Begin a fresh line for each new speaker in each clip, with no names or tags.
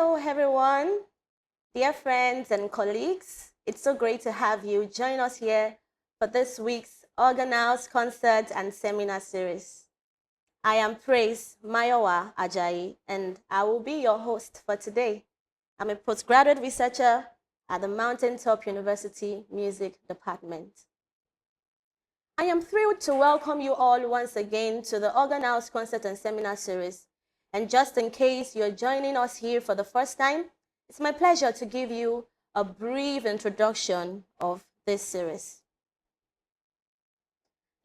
Hello, everyone, dear friends and colleagues. It's so great to have you join us here for this week's organized concert and seminar series. I am Praise Mayowa Ajayi, and I will be your host for today. I'm a postgraduate researcher at the Mountaintop University Music Department. I am thrilled to welcome you all once again to the organized concert and seminar series. And just in case you're joining us here for the first time, it's my pleasure to give you a brief introduction of this series.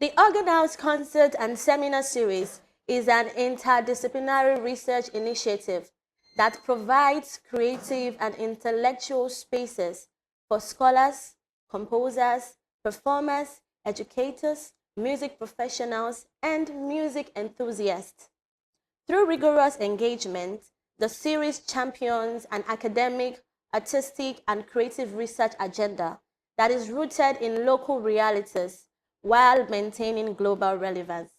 The organized concert and seminar series is an interdisciplinary research initiative that provides creative and intellectual spaces for scholars, composers, performers, educators, music professionals, and music enthusiasts. Through rigorous engagement, the series champions an academic, artistic, and creative research agenda that is rooted in local realities while maintaining global relevance.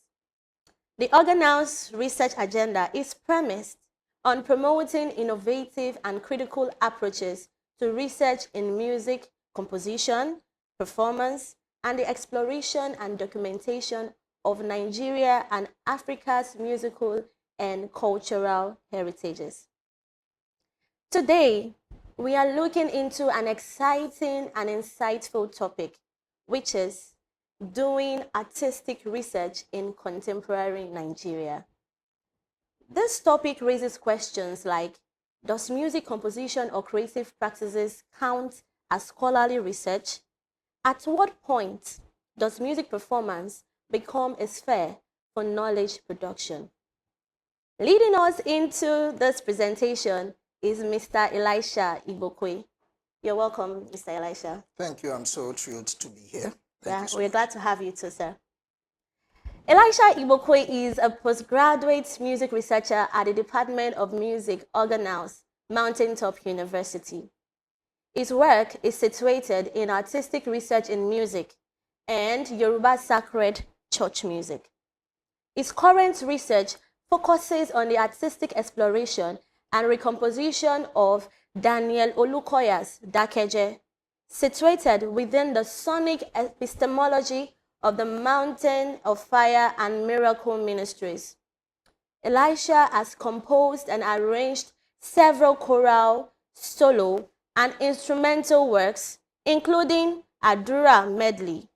The organized research agenda is premised on promoting innovative and critical approaches to research in music, composition, performance, and the exploration and documentation of Nigeria and Africa's musical and cultural heritages. Today, we are looking into an exciting and insightful topic, which is doing artistic research in contemporary Nigeria. This topic raises questions like, does music composition or creative practices count as scholarly research? At what point does music performance become a sphere for knowledge production? Leading us into this presentation is Mr. Elisha Igbokwe. You're welcome, Mr. Elisha.
Thank you. I'm so thrilled to be here.
We're glad to have you too, sir. Elisha Igbokwe is a postgraduate music researcher at the Department of Music, Organelles, Mountaintop University. His work is situated in artistic research in music and Yoruba sacred church music. His current research focuses on the artistic exploration and recomposition of Daniel Olukoya's Dakeje, situated within the sonic epistemology of the Mountain of Fire and Miracle Ministries. Elisha has composed and arranged several choral, solo, and instrumental works, including Adura Medley,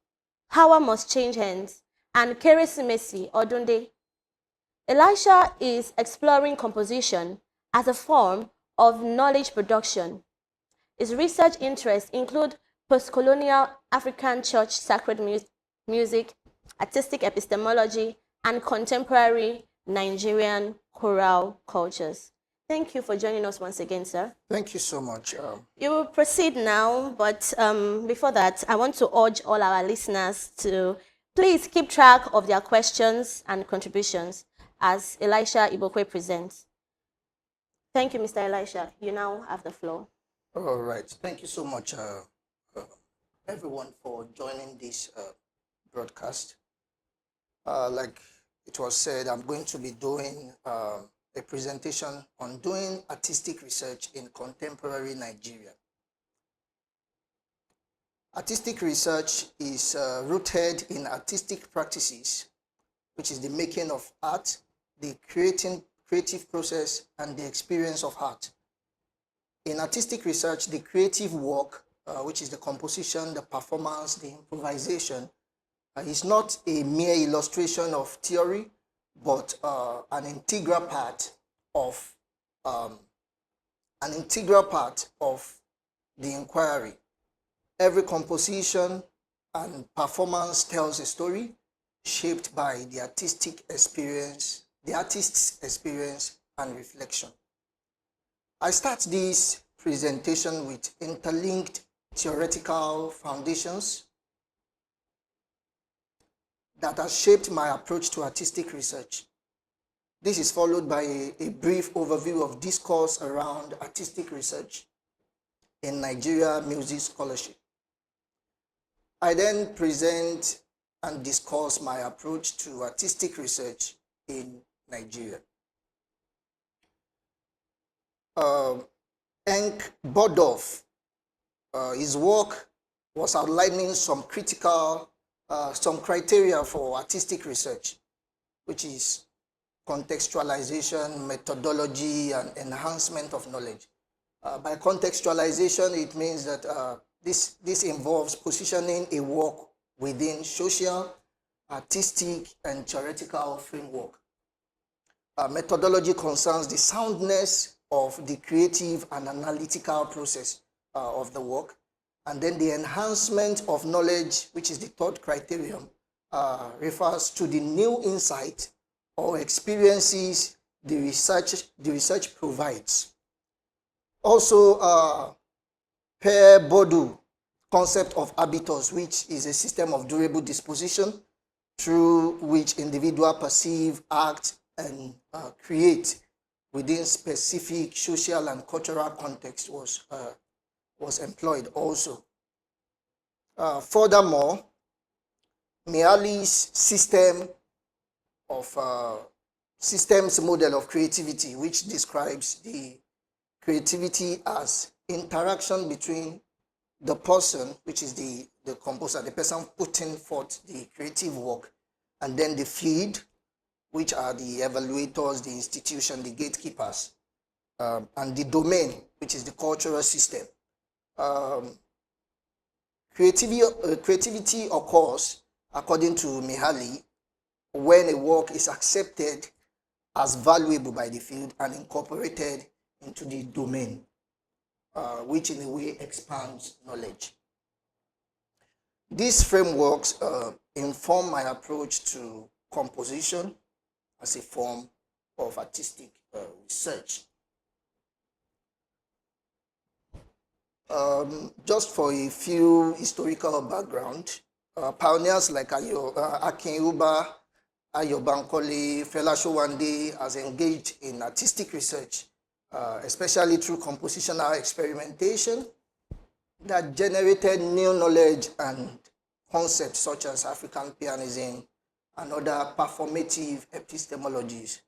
How Must Change Hands, and Keresimesi Odunde. Elisha is exploring composition as a form of knowledge production. His research interests include post-colonial African church sacred music, artistic epistemology, and contemporary Nigerian choral cultures. Thank you for joining us once again, sir.
Thank you so much.
You will proceed now, but before that, I want to urge all our listeners to please keep track of their questions and contributions as Elisha Igbokwe presents. Thank you, Mr. Elisha. You now have the floor.
All right. Thank you so much, everyone, for joining this broadcast. Like it was said, I'm going to be doing a presentation on doing artistic research in contemporary Nigeria. Artistic research is rooted in artistic practices, which is the making of art, the creative process, and the experience of art. In artistic research, the creative work, which is the composition, the performance, the improvisation, is not a mere illustration of theory, but an integral part of the inquiry. Every composition and performance tells a story shaped by the artist's experience and reflection. I start this presentation with interlinked theoretical foundations that has shaped my approach to artistic research. This is followed by a brief overview of discourse around artistic research in Nigeria music scholarship. I then present and discuss my approach to artistic research in Nigeria. Enk Bodov, his work was outlining some criteria for artistic research, which is contextualization, methodology, and enhancement of knowledge. By contextualization, it means that this involves positioning a work within social, artistic, and theoretical framework. Methodology concerns the soundness of the creative and analytical process of the work. And then the enhancement of knowledge, which is the third criterion, refers to the new insight or experiences the research provides. Also, Per Bodu concept of habitus, which is a system of durable disposition through which individuals perceive, act, and create within specific social and cultural context, was employed also. Furthermore, Miali's systems model of creativity, which describes the creativity as interaction between the person, which is the composer, the person putting forth the creative work, and then the field, which are the evaluators, the institution, the gatekeepers, and the domain, which is the cultural system. Creativity occurs, according to Mihaly, when a work is accepted as valuable by the field and incorporated into the domain, which in a way expands knowledge. These frameworks inform my approach to composition as a form of artistic research. Just for a few historical background, pioneers like Akin Uba, Ayo Bankole, Fela Showande has engaged in artistic research, especially through compositional experimentation that generated new knowledge and concepts such as African pianism and other performative epistemologies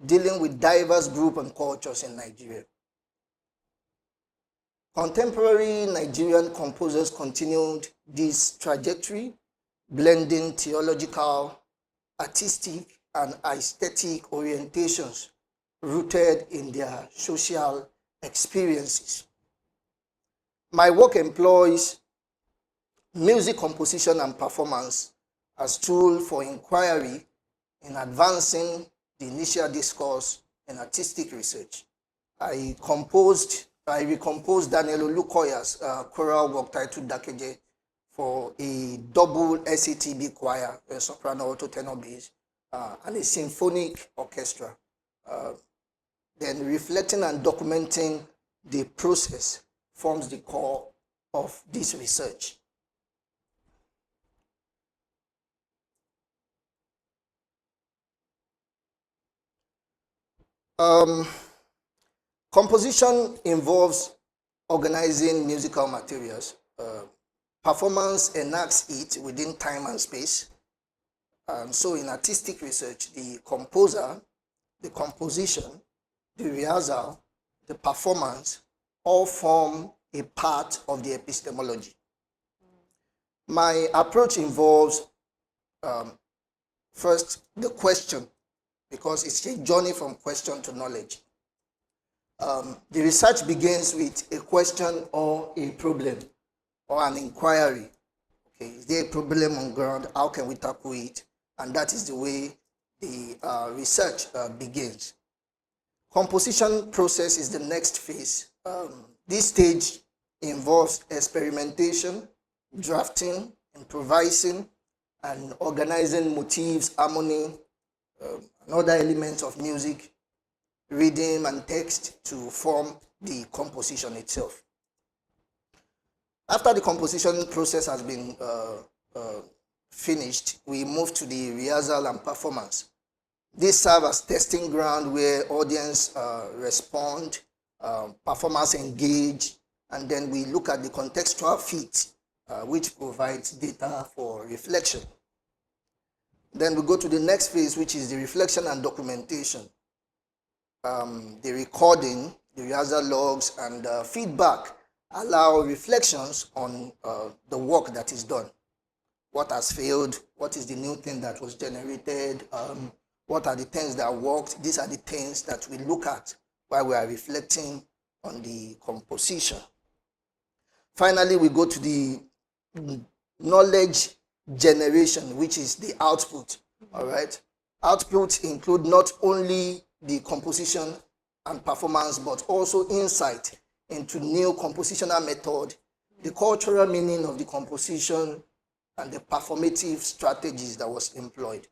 dealing with diverse groups and cultures in Nigeria. Contemporary Nigerian composers continued this trajectory, blending theological, artistic, and aesthetic orientations rooted in their social experiences. My work employs music composition and performance as tool for inquiry in advancing the initial discourse in artistic research. I recomposed Daniel Olukoya's choral work titled Dakeje for a double SATB choir, a soprano, alto, tenor, bass, and a symphonic orchestra. Then reflecting and documenting the process forms the core of this research. Composition involves organizing musical materials. Performance enacts it within time and space. And so in artistic research, the composer, the composition, the rehearsal, the performance, all form a part of the epistemology. My approach involves first the question, because it's a journey from question to knowledge. The research begins with a question or a problem or an inquiry. Okay, is there a problem on ground? How can we tackle it? And that is the way the research begins. Composition process is the next phase. This stage involves experimentation, drafting, improvising, and organizing motifs, harmony, and other elements of music, rhythm, and text to form the composition itself. After the composition process has been finished, we move to the rehearsal and performance. This serves as testing ground where audience respond, performers engage, and then we look at the contextual fit, which provides data for reflection. Then we go to the next phase, which is the reflection and documentation. The recording, the rehearsal logs, and feedback allow reflections on the work that is done. What has failed? What is the new thing that was generated? What are the things that worked? These are the things that we look at while we are reflecting on the composition. Finally, we go to the knowledge generation, which is the output. All right. Outputs include not only the composition and performance, but also insight into new compositional method, the cultural meaning of the composition, and the performative strategies that was employed.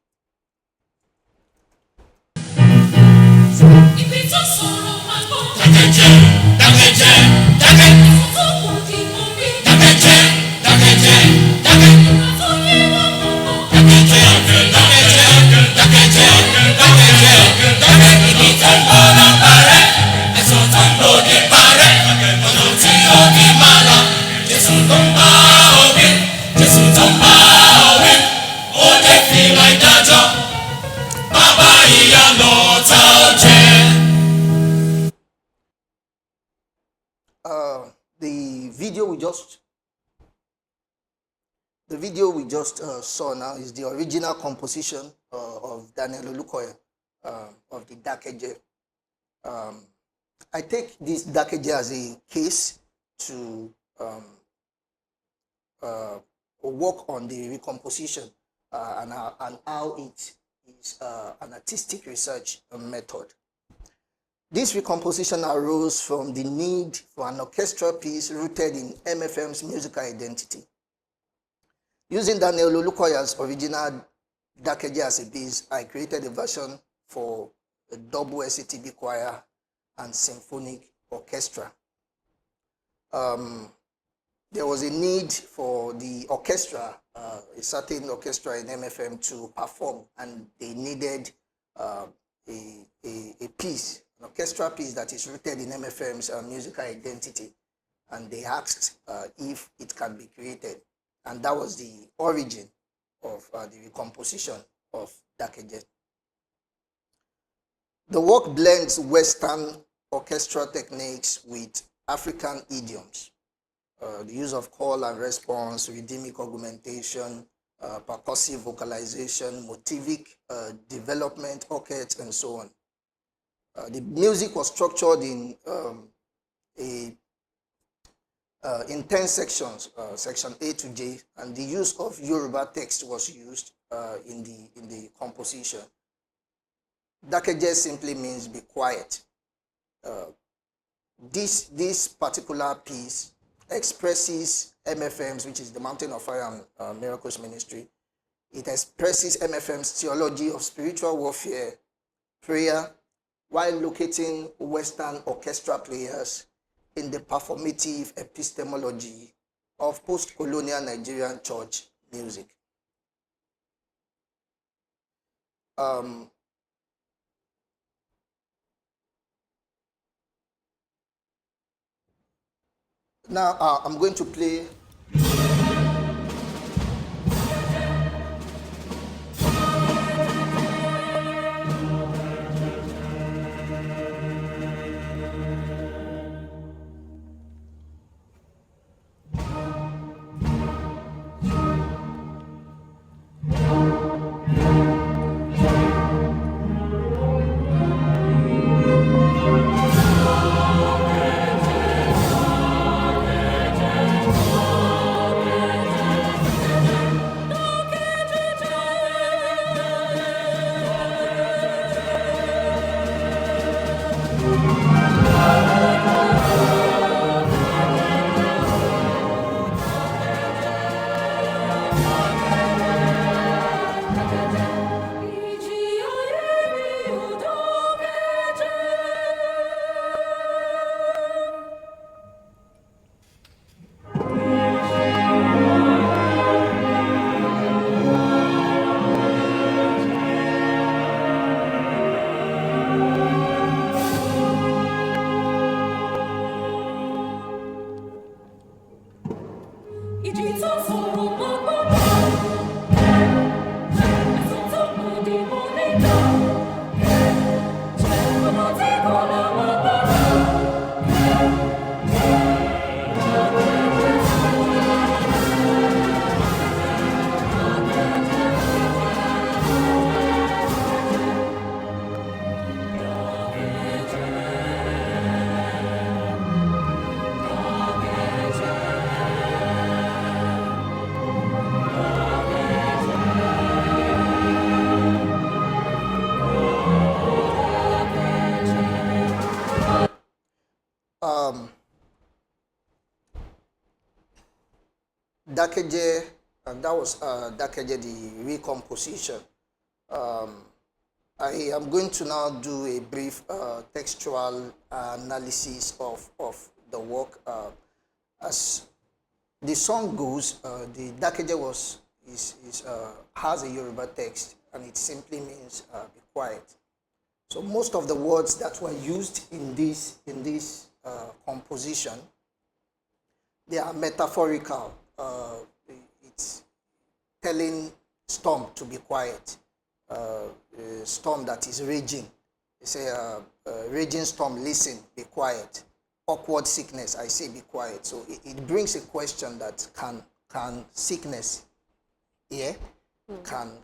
The video we just saw now is the original composition of Daniel Olukoya of the Dakeje. I take this Dakeje as a case to work on the recomposition and how it is an artistic research method. This recomposition arose from the need for an orchestral piece rooted in MFM's musical identity. Using Daniel Olukoya's original Dakeje as a base, I created a version for a double SCTB choir and symphonic orchestra. There was a need for the orchestra, a certain orchestra in MFM, to perform, and they needed a piece, an orchestral piece that is rooted in MFM's musical identity, and they asked if it can be created. And that was the origin of the recomposition of Dakeje. The work blends Western orchestral techniques with African idioms. The use of call and response, rhythmic augmentation, percussive vocalization, motivic development, octets, and so on. The music was structured in 10 sections, section A to J, and the use of Yoruba text was used in the composition. Dakeje simply means be quiet. This particular piece expresses MFM's, which is the Mountain of Fire and Miracles Ministry. It expresses MFM's theology of spiritual warfare, prayer, while locating Western orchestral players in the performative epistemology of post-colonial Nigerian church music. Now I'm going to play Um, Dakeje, and that was Dakeje, the recomposition. I am going to now do a brief textual analysis of the work. As the song goes, the Dakeje has a Yoruba text, and it simply means be quiet. So most of the words that were used in this composition, they are metaphorical. It's telling storm to be quiet. A storm that is raging. They say, raging storm, listen, be quiet. Awkward sickness, I say be quiet. So it brings a question that can sickness, yeah? Can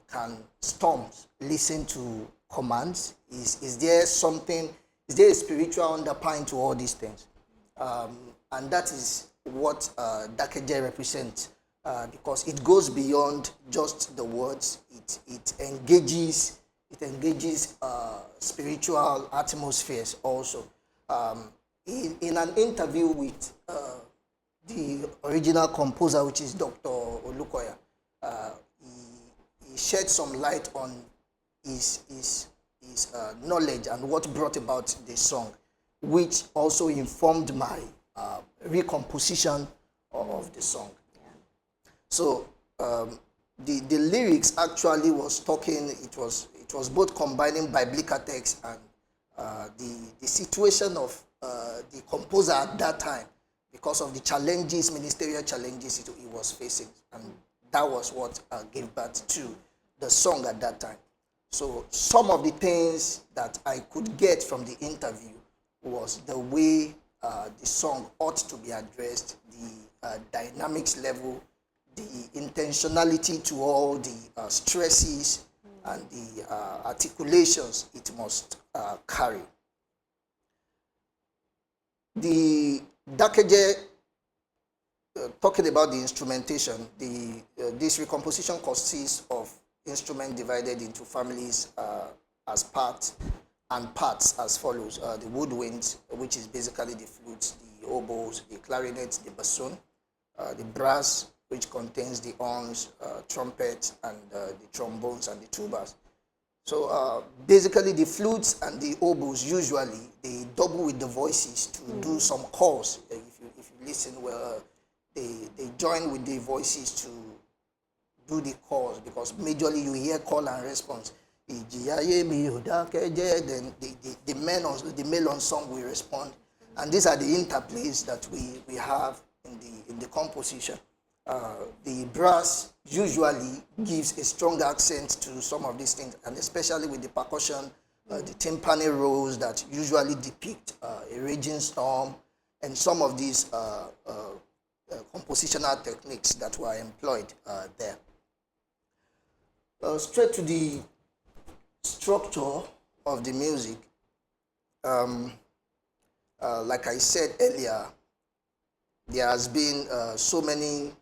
storms listen to commands? Is there something, is there a spiritual underpinning to all these things? And that is what Dakeje represents, because it goes beyond just the words. It engages spiritual atmospheres also. In an interview with the original composer, which is Dr. Olukoya, he shed some light on his knowledge and what brought about the song, which also informed my recomposition of the song. So the lyrics actually was talking. It was both combining biblical text and the situation of the composer at that time, because of the challenges, ministerial challenges he was facing, and that was what gave birth to the song at that time. So some of the things that I could get from the interview was the way the song ought to be addressed, the dynamics level, the intentionality to all the stresses and the articulations it must carry. The Dakeje, talking about the instrumentation, this recomposition consists of instruments divided into families as parts as follows. The woodwinds, which is basically the flutes, the oboes, the clarinets, the bassoon, the brass, which contains the horns, trumpets, and the trombones and the tubas. So basically the flutes and the oboes, usually they double with the voices to do some calls. If you listen well, they join with the voices to do the calls, because majorly you hear call and response. Then the male ensemble will respond, and these are the interplays that we have in the composition. The brass usually gives a strong accent to some of these things, and especially with the percussion, the timpani rolls that usually depict a raging storm, and some of these compositional techniques that were employed there. Straight to the structure of the music. Like I said earlier, there has been so many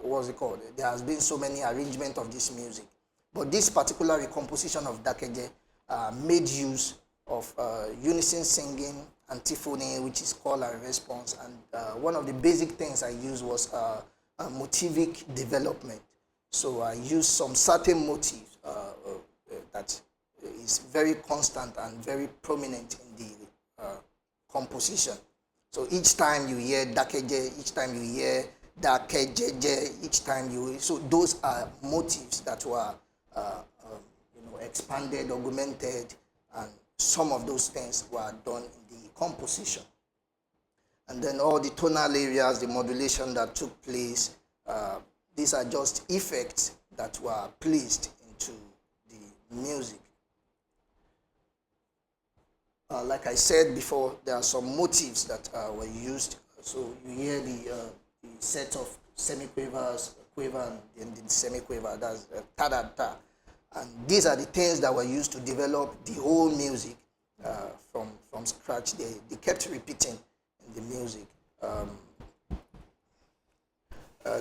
what's it called? There has been so many arrangements of this music, but this particular recomposition of Dakeje made use of unison singing, antiphony, which is call and response, and one of the basic things I used was motivic development. So I used some certain motifs that is very constant and very prominent in the composition. So each time you hear Dakeje, each time you hear Dakejeje, each time so those are motifs that were expanded, augmented, and some of those things were done in the composition. And then all the tonal areas, the modulation that took place, these are just effects that were placed into the music. Like I said before, there are some motifs that were used. So you hear the set of semiquavers, quaver, and the semiquaver, that's ta-da-ta. And these are the things that were used to develop the whole music from scratch. They kept repeating in the music.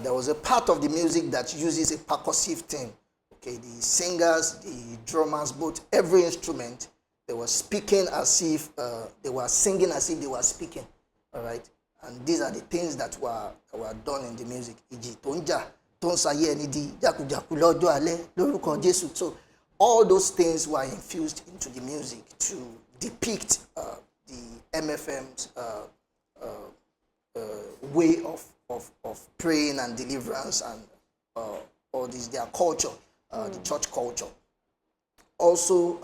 There was a part of the music that uses a percussive thing. Okay, the singers, the drummers, both every instrument, they were speaking as if they were singing as if they were speaking. All right, and these are the things that were done in the music. Ìjì tó ń jà tó ń sayé ẹni di jákujàku lọ́jọ́ alẹ́ lórúkọ Jésù. So all those things were infused into the music to depict the MFM's way of praying and deliverance and all this, their culture, the church culture. Also,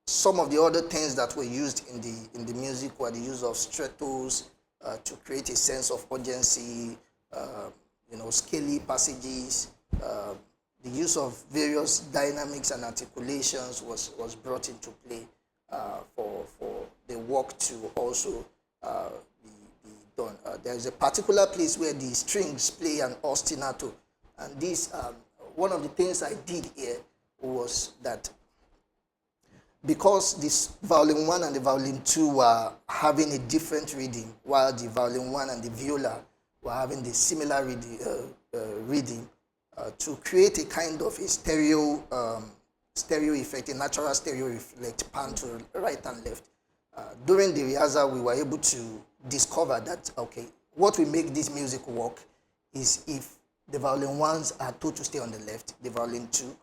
some of the other things that were used in the music were the use of strettos to create a sense of urgency, scaly passages. The use of various dynamics and articulations was brought into play for the work to also be done. There is a particular place where the strings play an ostinato, and this one of the things I did here was that because this violin 1 and the violin 2 were having a different reading, while the violin 1 and the viola were having the similar reading, to create a kind of a stereo effect, a natural stereo effect, pan to right and left. During the rehearsal, we were able to discover that, okay, what will make this music work is if the violin 1s are told to stay on the left, the violin 2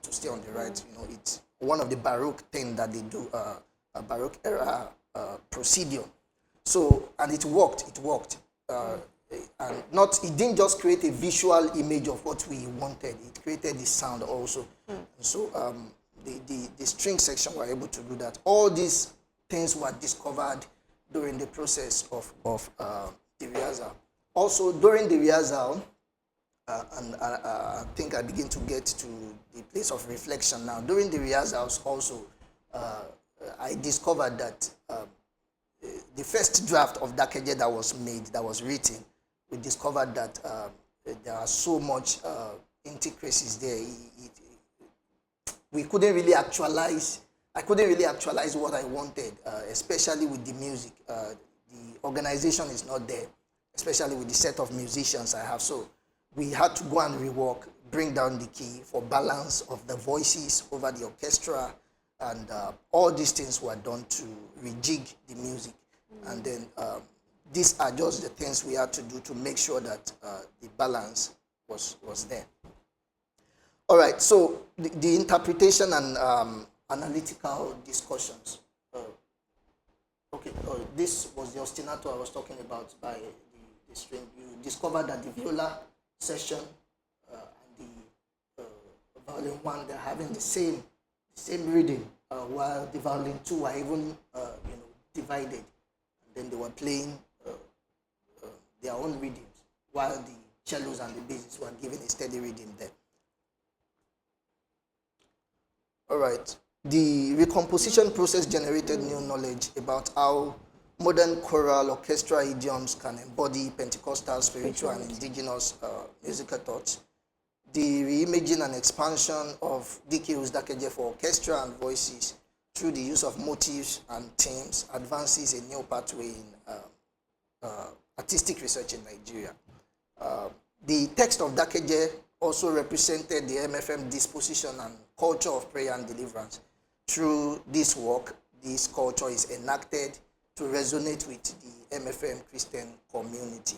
to stay on the right. It's one of the Baroque thing that they do, a Baroque era procedure. So, and it worked. And it didn't just create a visual image of what we wanted. It created the sound also. So the string section were able to do that. All these things were discovered during the process of the rehearsal. Also, during the rehearsal, and I think I begin to get to the place of reflection now. During the rehearsals also, I discovered that the first draft of Dakeje that was made, that was written, we discovered that there are so much intricacies there. We couldn't really actualize. I couldn't really actualize what I wanted, especially with the music. The organization is not there, especially with the set of musicians I have. So we had to go and rework, bring down the key for balance of the voices over the orchestra, and all these things were done to rejig the music. And then these are just the things we had to do to make sure that the balance was there. All right, so the interpretation and analytical discussions. This was the ostinato I was talking about by the string. You discovered that the viola section and the violin 1, they're having the same reading, while the violin 2 are even divided. And then they were playing their own readings, while the cellos and the basses were giving a steady reading there. All right. The recomposition process generated new knowledge about how modern choral orchestral idioms can embody Pentecostal, spiritual, and indigenous musical thoughts. The reimaging and expansion of D.K. Dakeje for orchestra and voices through the use of motifs and themes advances a new pathway in artistic research in Nigeria. The text of Dakeje also represented the MFM disposition and culture of prayer and deliverance. Through this work, this culture is enacted to resonate with the MFM Christian community.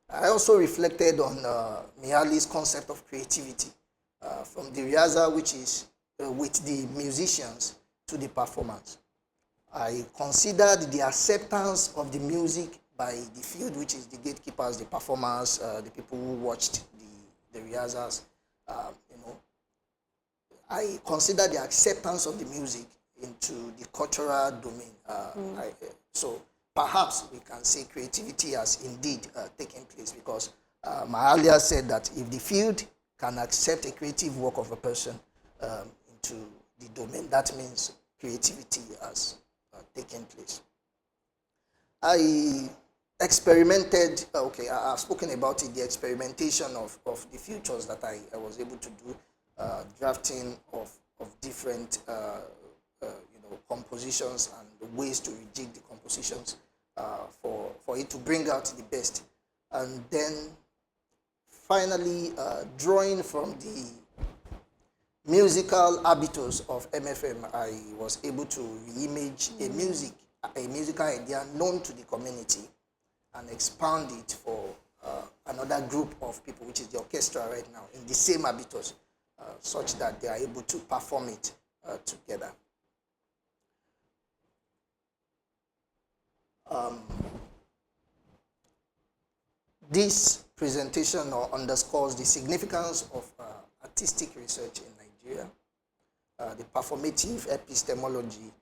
I also reflected on Miali's concept of creativity, from the rehearsal, which is with the musicians, to the performance. I considered the acceptance of the music by the field, which is the gatekeepers, the performers, the people who watched the rehearsals. I consider the acceptance of the music into the cultural domain. So perhaps we can say creativity has indeed taken place, because Mahalia said that if the field can accept a creative work of a person into the domain, that means creativity has taken place. I experimented, I've spoken about it, the experimentation of the futures that I was able to do, drafting of different compositions and ways to rejig the compositions for it to bring out the best. And then finally, drawing from the musical habitus of MFM, I was able to reimage a musical idea known to the community and expand it for another group of people, which is the orchestra right now, in the same habitus, such that they are able to perform it together. This presentation underscores the significance of artistic research in Nigeria, the performative epistemology,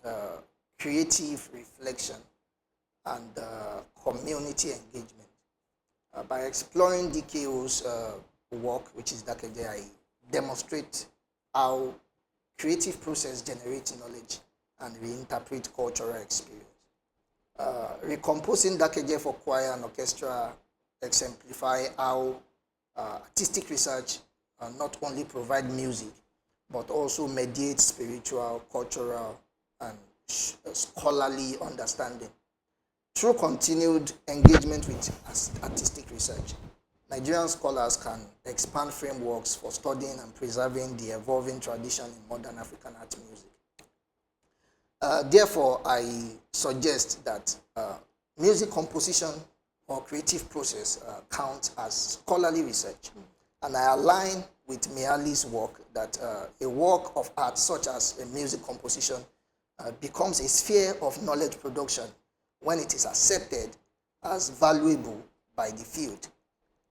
the creative reflection, and community engagement. By exploring DKO's work, which is Ajayi, demonstrate how creative process generates knowledge and reinterpret cultural experience. Recomposing Ajayi for choir and orchestra exemplify how artistic research not only provide music, but also mediate spiritual, cultural, and scholarly understanding. Through continued engagement with artistic research, Nigerian scholars can expand frameworks for studying and preserving the evolving tradition in modern African art music. Therefore, I suggest that music composition or creative process counts as scholarly research. And I align with Miali's work that a work of art such as a music composition becomes a sphere of knowledge production when it is accepted as valuable by the field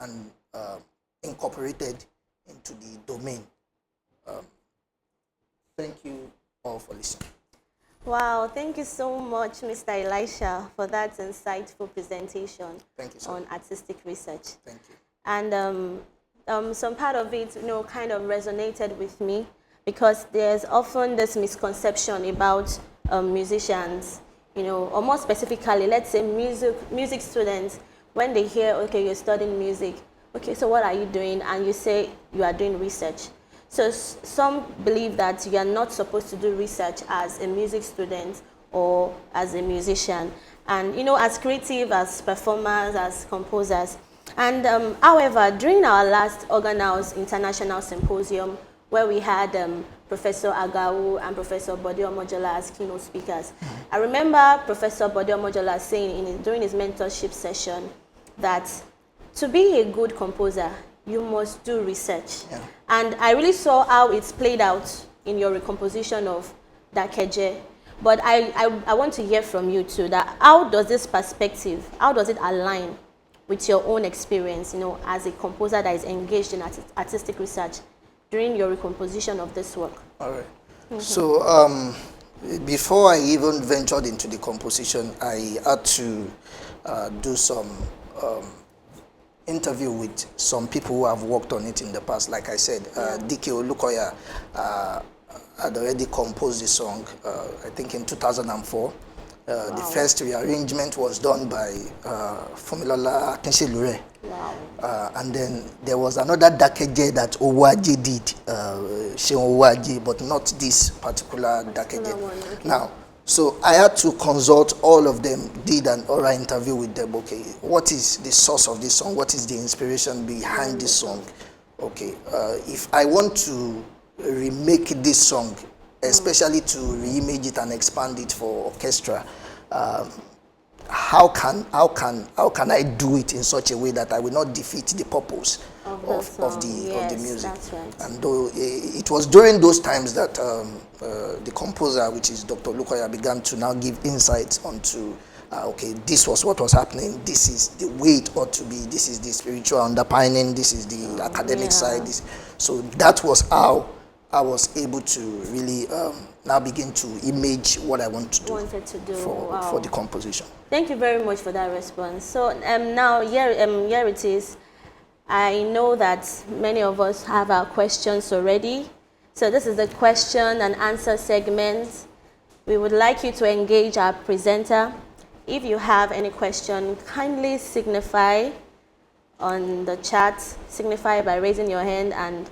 and incorporated into the domain. Thank you all for listening.
Wow, thank you so much, Mr. Elisha, for that insightful presentation on artistic research.
Thank you.
And some part of it, kind of resonated with me because there's often this misconception about musicians, or more specifically, let's say music students, when they hear, okay, you're studying music, okay, so what are you doing? And you say you are doing research. So some believe that you are not supposed to do research as a music student or as a musician. And, as creative, as performers, as composers. And however, during our last Organelles International Symposium, where we had Professor Agawu and Professor Bode Omojola as keynote speakers, I remember Professor Bode Omojola saying during his mentorship session that to be a good composer, you must do research. Yeah. And I really saw how it's played out in your recomposition of Dakeje. But I want to hear from you too, that how does this perspective, how does it align with your own experience, as a composer that is engaged in artistic research during your recomposition of this work?
All right. Mm-hmm. So before I even ventured into the composition, I had to do some interview with some people who have worked on it in the past. Like I said, D.K. Olukoya had already composed the song, I think in 2004. Wow. The first rearrangement was done by Fumilola Akinselure. Wow. And then there was another Dakeje that Owaje did, Sheon Owaje, but not this particular Dakeje. Okay. Now, so I had to consult all of them, did an oral interview with them. Okay, what is the source of this song? What is the inspiration behind this song? Okay, if I want to remake this song, especially to reimage it and expand it for orchestra, how can I do it in such a way that I will not defeat the purpose of the music?
That's right.
And though it was during those times that the composer, which is Dr. Lukoya, began to now give insights onto okay, this was what was happening, this is the way it ought to be, this is the spiritual underpinning, this is the academic side. So that was how I was able to really now begin to image what I want to do, for the composition.
Thank you very much for that response. So now here it is. I know that many of us have our questions already. So this is the question and answer segment. We would like you to engage our presenter. If you have any question, kindly signify on the chat. Signify by raising your hand, and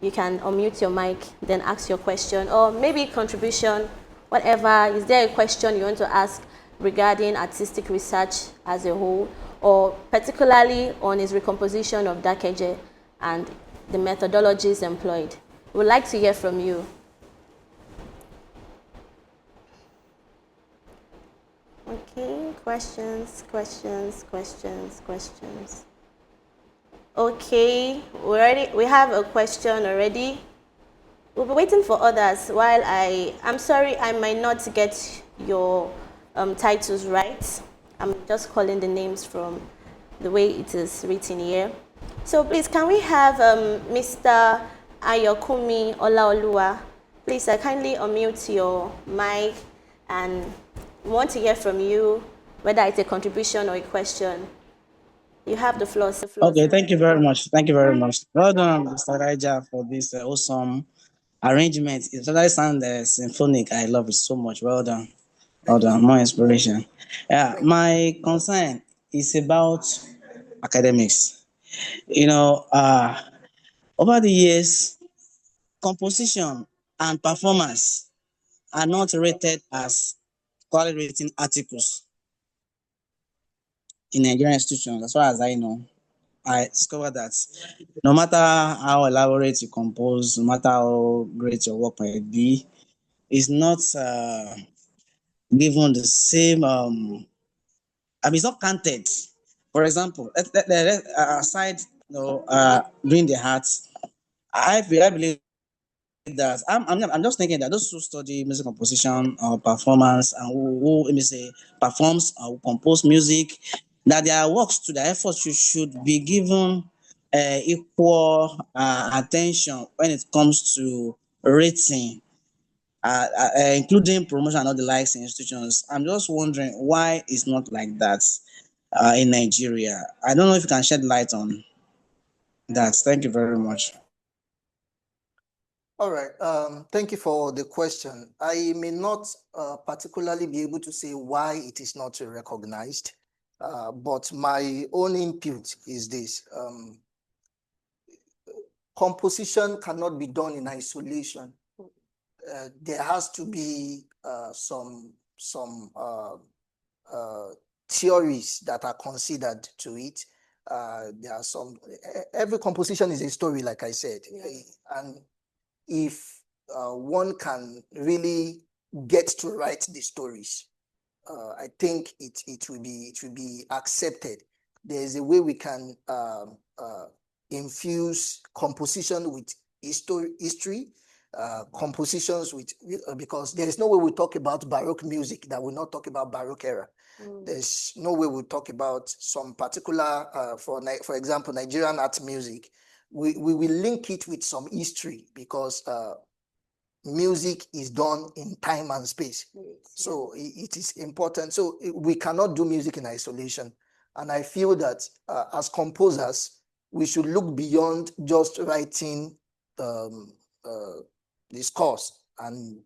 you can unmute your mic, then ask your question, or maybe contribution, whatever. Is there a question you want to ask regarding artistic research as a whole, or particularly on his recomposition of Dakeje? And the methodologies employed. We'd like to hear from you. Okay, questions. Okay, we have a question already. We'll be waiting for others while I'm sorry, I might not get your titles right. I'm just calling the names from the way it is written here. So please, can we have Mr. Ayokumi Olaoluwa? Please, kindly unmute your mic, and we want to hear from you, whether it's a contribution or a question. You have the floor.
Okay, thank you very much. Thank you very much. Well done, Mr. Raja, for this awesome arrangement. It really sounds symphonic. I love it so much. Well done. Well done. More inspiration. Yeah, my concern is about academics. Over the years, composition and performance are not rated as quality rating articles in Nigerian institutions, as far as I know. I discovered that no matter how elaborate you compose, no matter how great your work might be, it's not given the same. It's not counted. For example, aside, doing the arts, I believe that I'm just thinking that those who study music composition or performance and who let me say performs or compose music, that their works to their efforts should be given equal attention when it comes to rating, including promotion and all the likes in institutions. I'm just wondering why it's not like that in Nigeria. I don't know if you can shed light on that. Thank you very much.
All right. Thank you for the question. I may not particularly be able to say why it is not recognized, but my own input is this. Composition cannot be done in isolation. There has to be some theories that are considered to it. There are every composition is a story, like I said, and if one can really get to write the stories, I think it will be accepted. There is a way we can infuse composition with history, compositions with because there is no way we talk about Baroque music that will not talk about Baroque era. There's no way we talk about some particular, for example, Nigerian art music. We will link it with some history because music is done in time and space. So it is important. So we cannot do music in isolation. And I feel that as composers, we should look beyond just writing this course and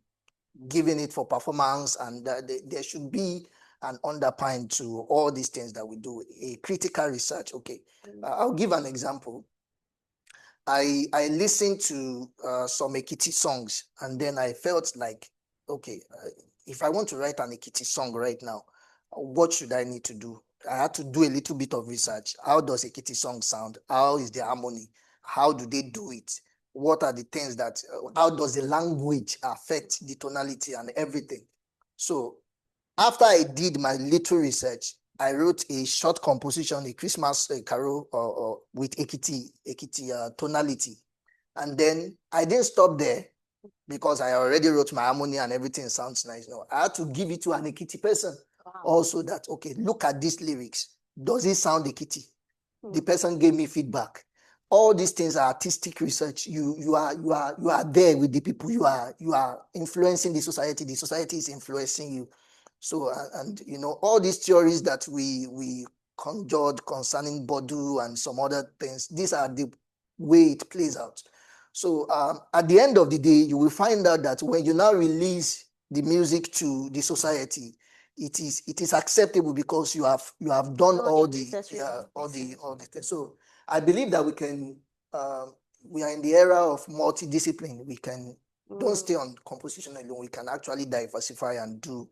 giving it for performance. And there should be an underpine to all these things that we do, a critical research. Okay, I'll give an example. I listened to some Ekiti songs, and then I felt like, okay, if I want to write an Ekiti song right now, what should I need to do? I had to do a little bit of research. How does Ekiti song sound? How is the harmony? How do they do it? What are the things that, how does the language affect the tonality and everything? So after I did my little research, I wrote a short composition, a Christmas carol with Ekiti tonality. And then I didn't stop there because I already wrote my harmony and everything sounds nice. No, I had to give it to an Ekiti person also that, okay, look at these lyrics. Does it sound Ekiti? The person gave me feedback. All these things are artistic research. You are there with the people. You are influencing the society. The society is influencing you. So and all these theories that we conjured concerning Bodu and some other things, these are the way it plays out. So at the end of the day, you will find out that when you now release the music to the society, it is acceptable because you have done all the things. So I believe that we are in the era of multidiscipline. We can don't stay on composition alone. We can actually diversify and do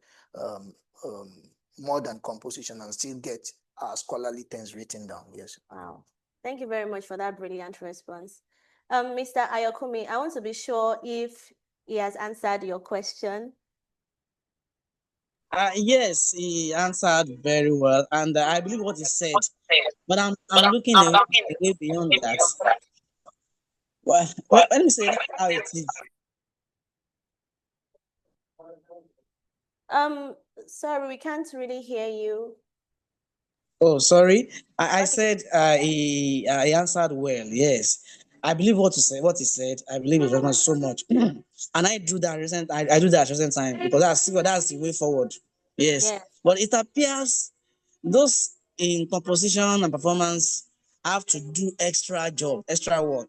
more than composition and still get our scholarly things written down. Yes.
Wow. Thank you very much for that brilliant response. Mr. Ayokumi, I want to be sure if he has answered your question.
Yes, he answered very well, and I believe what he said. But I'm looking away beyond that. Well, let me say that how it is.
Sorry, we can't really hear you.
Oh, sorry. I said he answered well. Yes, I believe what he said. I believe it was so much, and I do that recent. I do that at recent time because that's the way forward. Yes,
Yeah.
but it appears those in composition and performance have to do extra work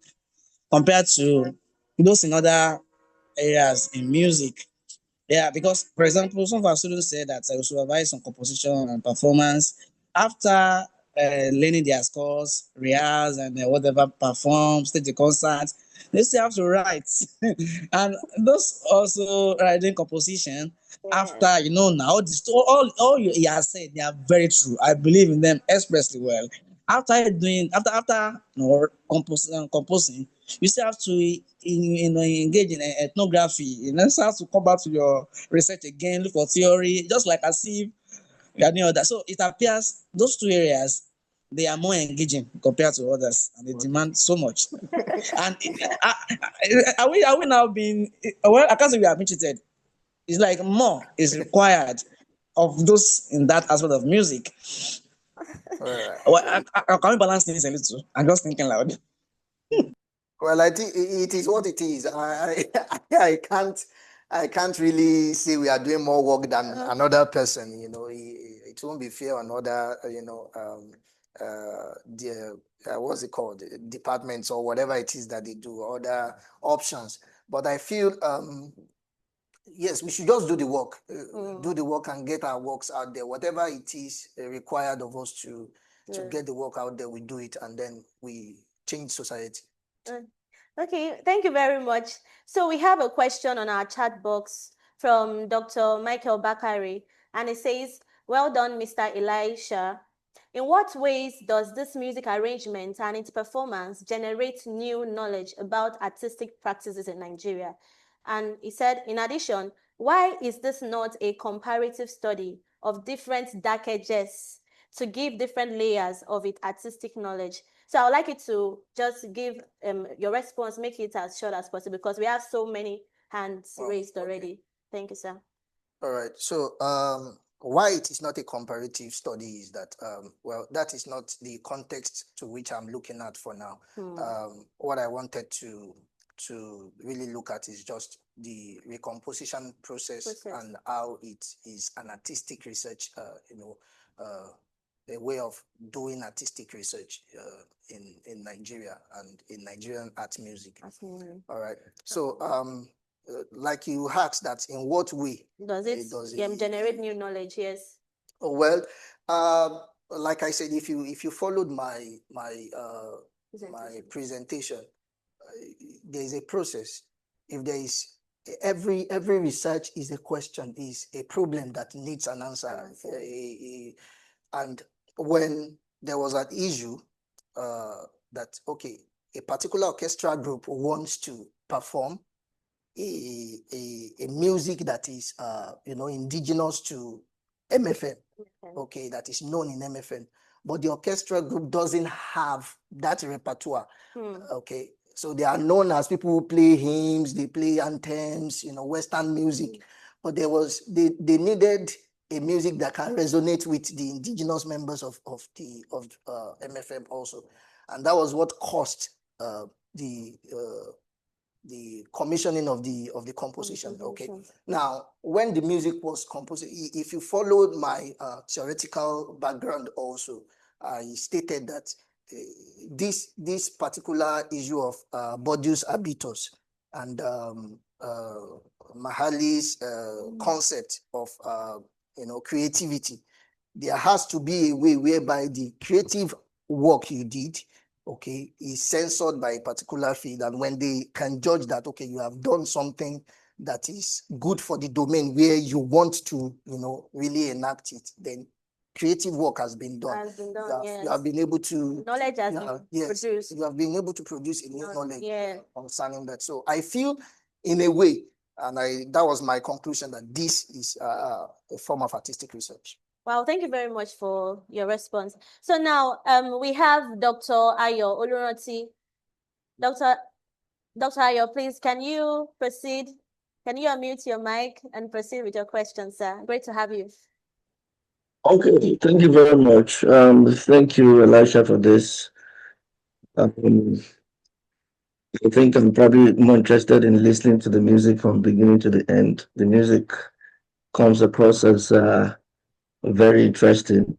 compared to those in other areas in music. Yeah, because for example, some of our students say that I will supervise some composition and performance after learning their scores, rehearse, and whatever, perform, stage the concert. They still have to write, and those also writing composition
Yeah.
after now all you has said, they are very true. I believe in them expressly well. After composing, you still have to engage in ethnography. Still have to come back to your research again, look for theory, just like as if you are doing all that. So it appears those two areas, they are more engaging compared to others, and they demand so much. And are we now being well? I can't say we are being cheated. It's like more is required of those in that aspect of music.
All right.
Well, can we balance things a little? I'm just thinking loud.
Well, I think it is what it is. I can't really say we are doing more work than another person. It won't be fair on other, what's it called, departments or whatever it is that they do, other options. But I feel, yes, we should just do the work, do the work and get our works out there. Whatever it is required of us to get the work out there, we do it, and then we change society.
Okay, thank you very much. So we have a question on our chat box from Dr. Michael Bakari, and it says, well done, Mr. Elisha. In what ways does this music arrangement and its performance generate new knowledge about artistic practices in Nigeria? And he said, in addition, why is this not a comparative study of different dakages to give different layers of its artistic knowledge? So I would like you to just give your response, make it as short as possible because we have so many hands raised already. Okay. Thank you, sir.
All right. So why it is not a comparative study is that, well, that is not the context to which I'm looking at for now. What I wanted to really look at is just the recomposition process and how it is an artistic research, a way of doing artistic research in Nigeria and in Nigerian art music. All right. So like you asked that in what way
does it generate new knowledge? Yes.
Well, like I said, if you followed my presentation, there is a process. If there is every research is a question, is a problem that needs an answer. And when there was an issue that okay, a particular orchestral group wants to perform a music that is indigenous to MFN, okay, that is known in MFN, but the orchestral group doesn't have that repertoire, okay. So they are known as people who play hymns, they play anthems, Western music, but they needed a music that can resonate with the indigenous members of MFM also, and that was what caused the commissioning of the composition. Okay. Now, when the music was composed, if you followed my theoretical background also, I stated that this particular issue of Bourdieu's habitus and Mahali's concept of creativity, there has to be a way whereby the creative work you did, okay, is censored by a particular field, and when they can judge that, okay, you have done something that is good for the domain where you want to, really enact it, then creative work has been done.
Has been done,
You
yes.
have been able to
Knowledge has been
yes,
produced.
you have been able to produce a new knowledge
Yeah.
concerning that. So I feel, in a way, and that was my conclusion, that this is a form of artistic research.
Wow, thank you very much for your response. So now we have Dr. Ayo Oluroti. Dr. Ayo, please, can you proceed? Can you unmute your mic and proceed with your question, sir? Great to have you.
Okay, thank you very much. Thank you, Elisha, for this. I think I'm probably more interested in listening to the music from beginning to the end. The music comes across as very interesting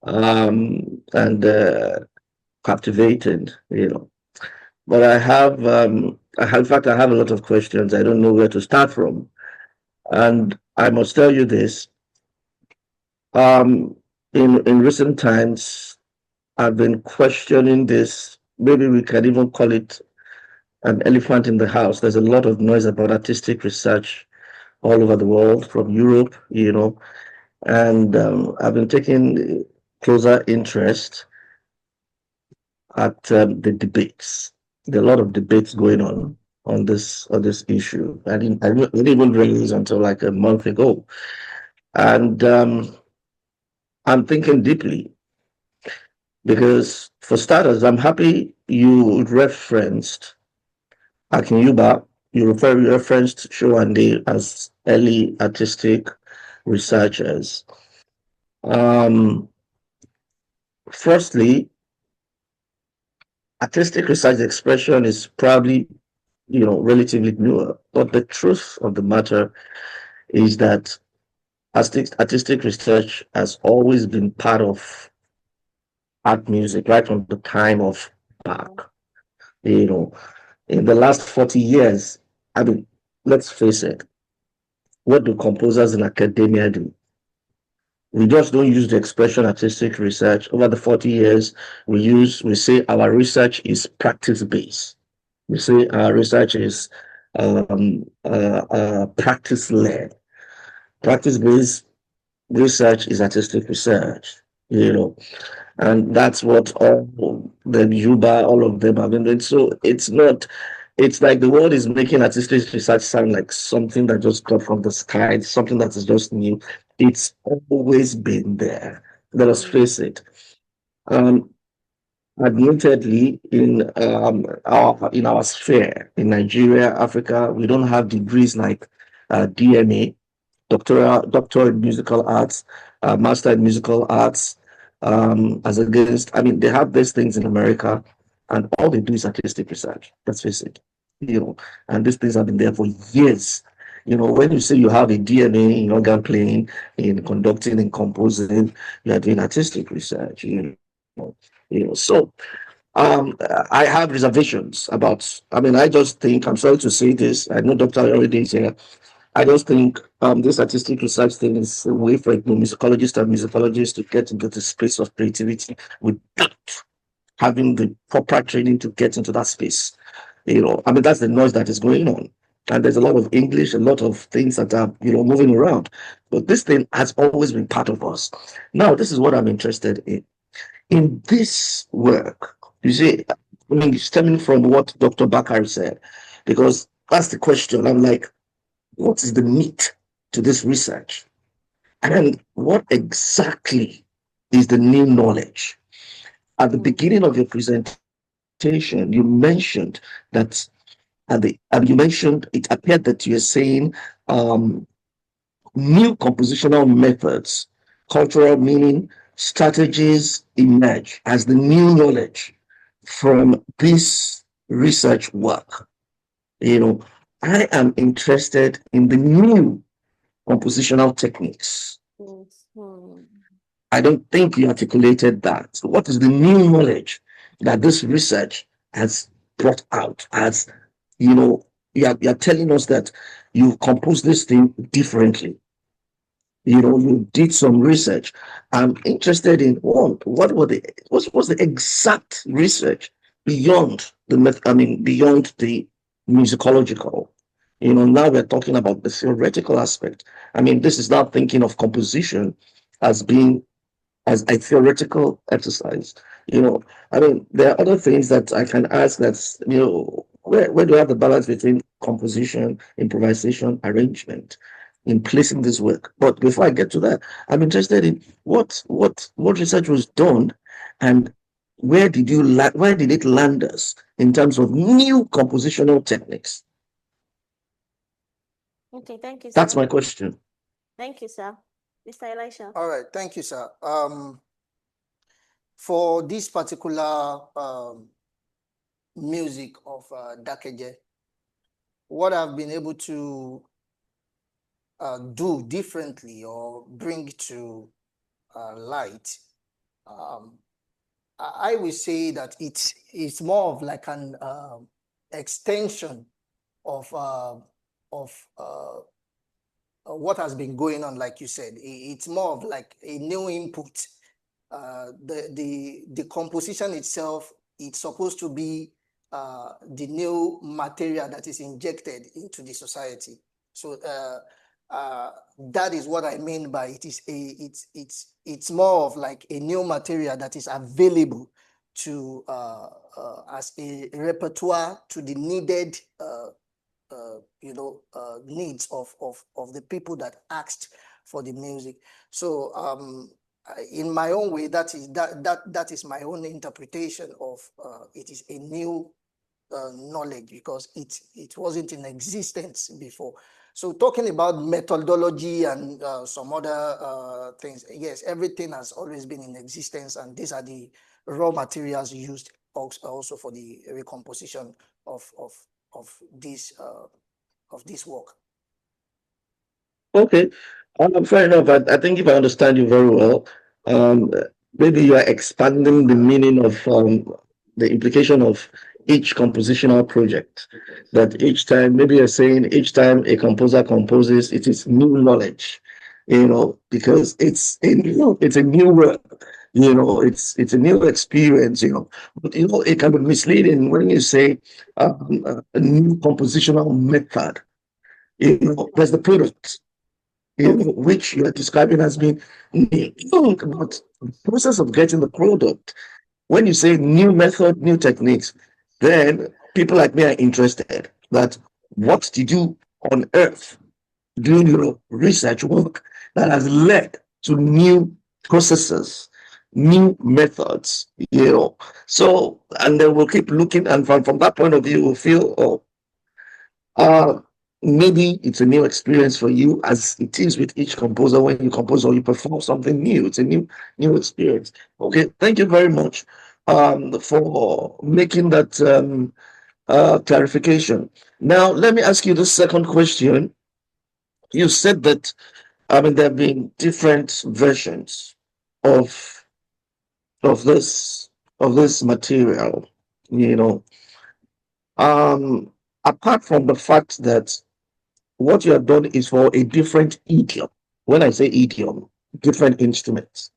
and captivating, you know. But in fact, I have a lot of questions. I don't know where to start from. And I must tell you this. In recent times, I've been questioning this. Maybe we can even call it an elephant in the house. There's a lot of noise about artistic research all over the world, from Europe, you know, and I've been taking closer interest at the debates. There are a lot of debates going on this issue. I didn't even realize until like a month ago, and I'm thinking deeply because, for starters, I'm happy you referenced Akinyuba. You referenced Showande as early artistic researchers. Um, Firstly, artistic research expression is probably, relatively newer, but the truth of the matter is that artistic research has always been part of art music right from the time of Bach. You know, in the last 40 years, I mean, let's face it, what do composers in academia do? We just don't use the expression artistic research. Over the 40 years, we say our research is practice based. We say our research is practice led. Practice based research is artistic research, and that's what all the Yuba, all of them have been doing. So it's like the world is making artistic research sound like something that just got from the sky, something that is just new. It's always been there. Let us face it. Admittedly, in our sphere, in Nigeria, Africa, we don't have degrees like DMA, doctor in musical arts, master in musical arts, as against, I mean, they have these things in America, and all they do is artistic research. Let's face it, and these things have been there for years. When you say you have a DMA in organ playing, in conducting, in composing, you are doing artistic research. So I have reservations about. I mean, I just think, I'm sorry to say this. I know Dr. already is here. I just think this artistic research thing is a way for musicologists and musicologists to get into the space of creativity without having the proper training to get into that space. I mean, that's the noise that is going on. And there's a lot of English, a lot of things that are, moving around. But this thing has always been part of us. Now, this is what I'm interested in. In this work, you see, I mean, stemming from what Dr. Bakari said, because that's the question. I'm like, what is the meat to this research? And what exactly is the new knowledge? At the beginning of your presentation, you mentioned that it appeared that you're saying new compositional methods, cultural meaning, strategies emerge as the new knowledge from this research work. I am interested in the new compositional techniques. I don't think you articulated that. So what is the new knowledge that this research has brought out? As you're telling us that you composed this thing differently. You did some research. I'm interested in what was the exact research beyond beyond the musicological. Now we're talking about the theoretical aspect. I mean, this is not thinking of composition as being as a theoretical exercise. I mean, there are other things that I can ask that's, where do I have the balance between composition, improvisation, arrangement in placing this work? But before I get to that, I'm interested in what research was done and where did it land us in terms of new compositional techniques?
Okay, thank you,
That's
sir.
my question.
Thank you, sir. Mr. Elisha.
All right, thank you, sir. For this particular music of Dakeje, what I've been able to do differently or bring to light, I will say that it's more of like an extension of what has been going on. Like you said, it's more of like a new input. The composition itself, it's supposed to be the new material that is injected into the society. So that is what I mean by it's more of like a new material that is available to as a repertoire to the needed needs of the people that asked for the music. So in my own way, that is my own interpretation of it is a new knowledge because it wasn't in existence before. So talking about methodology and some other things, yes, everything has always been in existence, and these are the raw materials used also for the recomposition of this work.
Okay, fair enough. I think if I understand you very well, um, maybe you are expanding the meaning of the implication of each compositional project. That each time, maybe you're saying each time a composer composes, it is new knowledge, because it's a new work. It's a new experience. But it can be misleading when you say a new compositional method. There's the product, which you are describing as being new. But the process of getting the product, when you say new method, new techniques, then people like me are interested that what did you unearth doing your research work that has led to new processes, new methods, So, and then we'll keep looking, and from that point of view, we'll feel, uh, maybe it's a new experience for you, as it is with each composer. When you compose or you perform something new, it's a new experience. Okay, thank you very much for making that clarification. Now, let me ask you the second question. You said that, I mean, there have been different versions of of this of this material. You know, apart from the fact that what you have done is for a different idiom. When I say idiom, different instruments,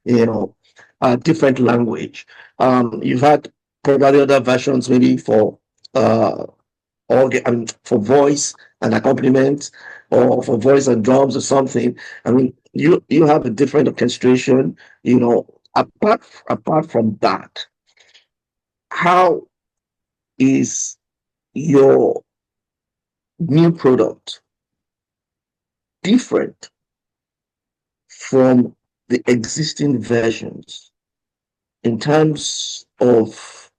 different language. You've had probably other versions, maybe for uh, for voice and accompaniment, or for voice and drums or something. I mean, you have a different orchestration. Apart from that, how is your new product different from the existing versions in terms of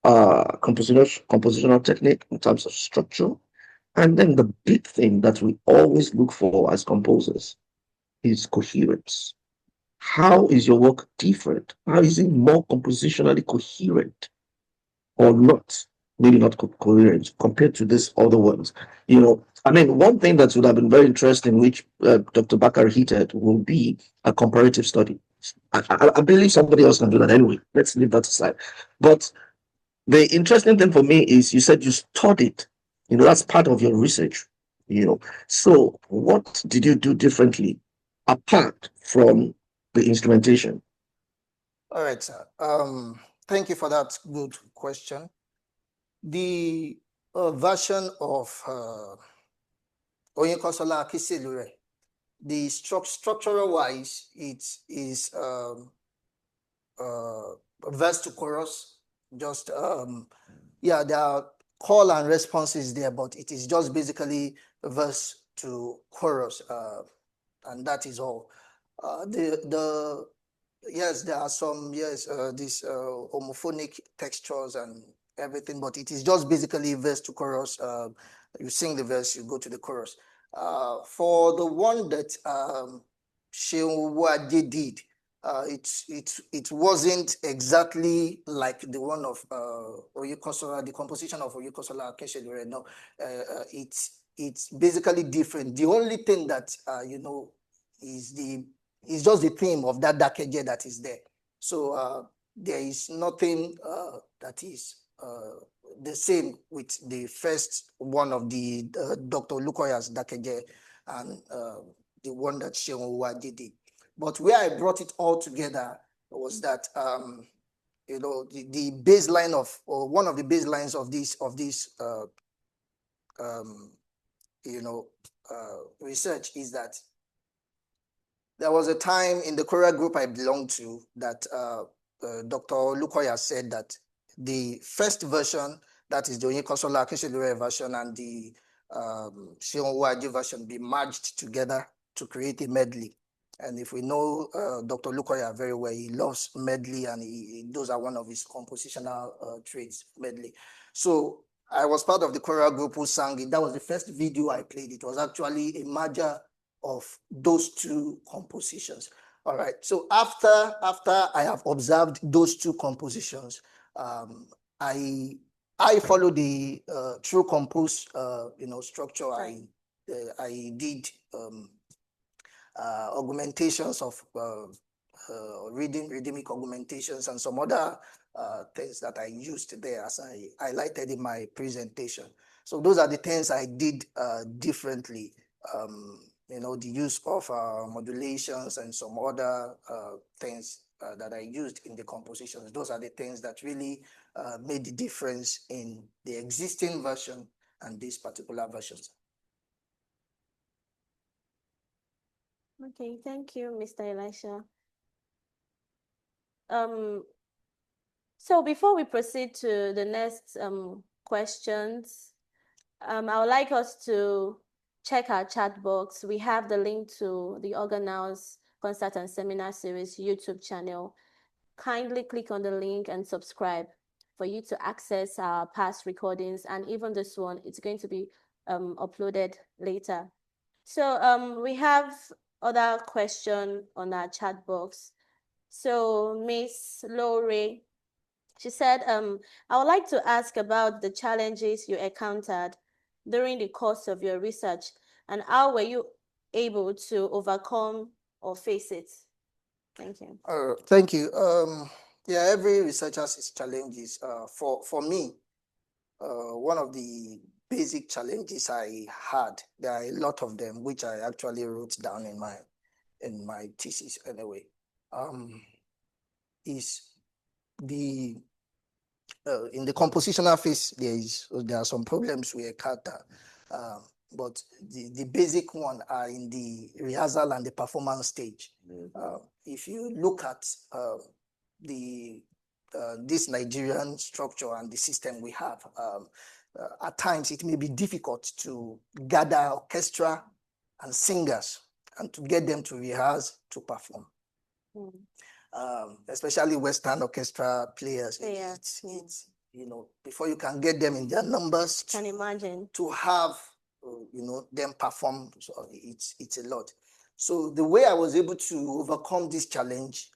compositional technique, in terms of structure? And then the big thing that we always look for as composers is coherence. How is your work different? How is it more compositionally coherent or not? Maybe not coherent compared to these other ones. I mean, one thing that would have been very interesting, which Dr. Bakar hinted, will be a comparative study. I believe somebody else can do that anyway. Let's leave that aside. But the interesting thing for me is you said you studied, that's part of your research, So what did you do differently apart from the instrumentation?
All right, sir. Thank you for that good question. The version of Oyinkansola Akiselure the structural wise, it is verse to chorus. Just yeah, there are call and responses there, but it is just basically verse to chorus, and that is all. The yes, there are some these homophonic textures and everything, but it is just basically verse to chorus. You sing the verse, you go to the chorus. For the one that Shehuwade did, it wasn't exactly like the one of Oyikosola, the composition of Oyikosola Akeshedure. No, it's basically different. The only thing that is just the theme of that Dakeje that is there. So there is nothing that is the same with the first one of the Dr. Lukoya's Dakeje and the one that Shehuwa did. But where I brought it all together was that the baseline of, or one of the baselines of this research is that there was a time in the choral group I belonged to that Dr. Lukoya said that the first version, that is the Oyinkansola Akinselure version, and the Seun version be merged together to create a medley. And if we know Dr. Lukoya very well, he loves medley, and those are one of his compositional traits, medley. So I was part of the choral group who sang it. That was the first video I played. It was actually a merger of those two compositions. All right. So after I have observed those two compositions, I follow the true compose structure.
Right.
I did augmentations of rhythmic augmentations and some other things that I used there, as I highlighted in my presentation. So those are the things I did differently. The use of modulations and some other things that I used in the compositions. Those are the things that really made the difference in the existing version and these particular versions.
Okay, thank you, Mr. Elisha. So before we proceed to the next questions, I would like us to check our chat box. We have the link to the Organelles Concert and Seminar Series YouTube channel. Kindly click on the link and subscribe for you to access our past recordings, and even this one, it's going to be uploaded later. So we have other question on our chat box. So Miss Lore, she said, I would like to ask about the challenges you encountered during the course of your research, and how were you able to overcome or face it? Thank you.
Thank you. Yeah, every researcher has its challenges. For me, one of the basic challenges I had, there are a lot of them, which I actually wrote down in my thesis anyway, is the in the compositional phase, there are some problems we encounter, but the basic one are in the rehearsal and the performance stage. If you look at this Nigerian structure and the system we have, at times it may be difficult to gather orchestra and singers and to get them to rehearse to perform. Especially Western orchestra players. It's before you can get them in their numbers,
can imagine,
to have them perform, so it's a lot. So the way I was able to overcome this challenge,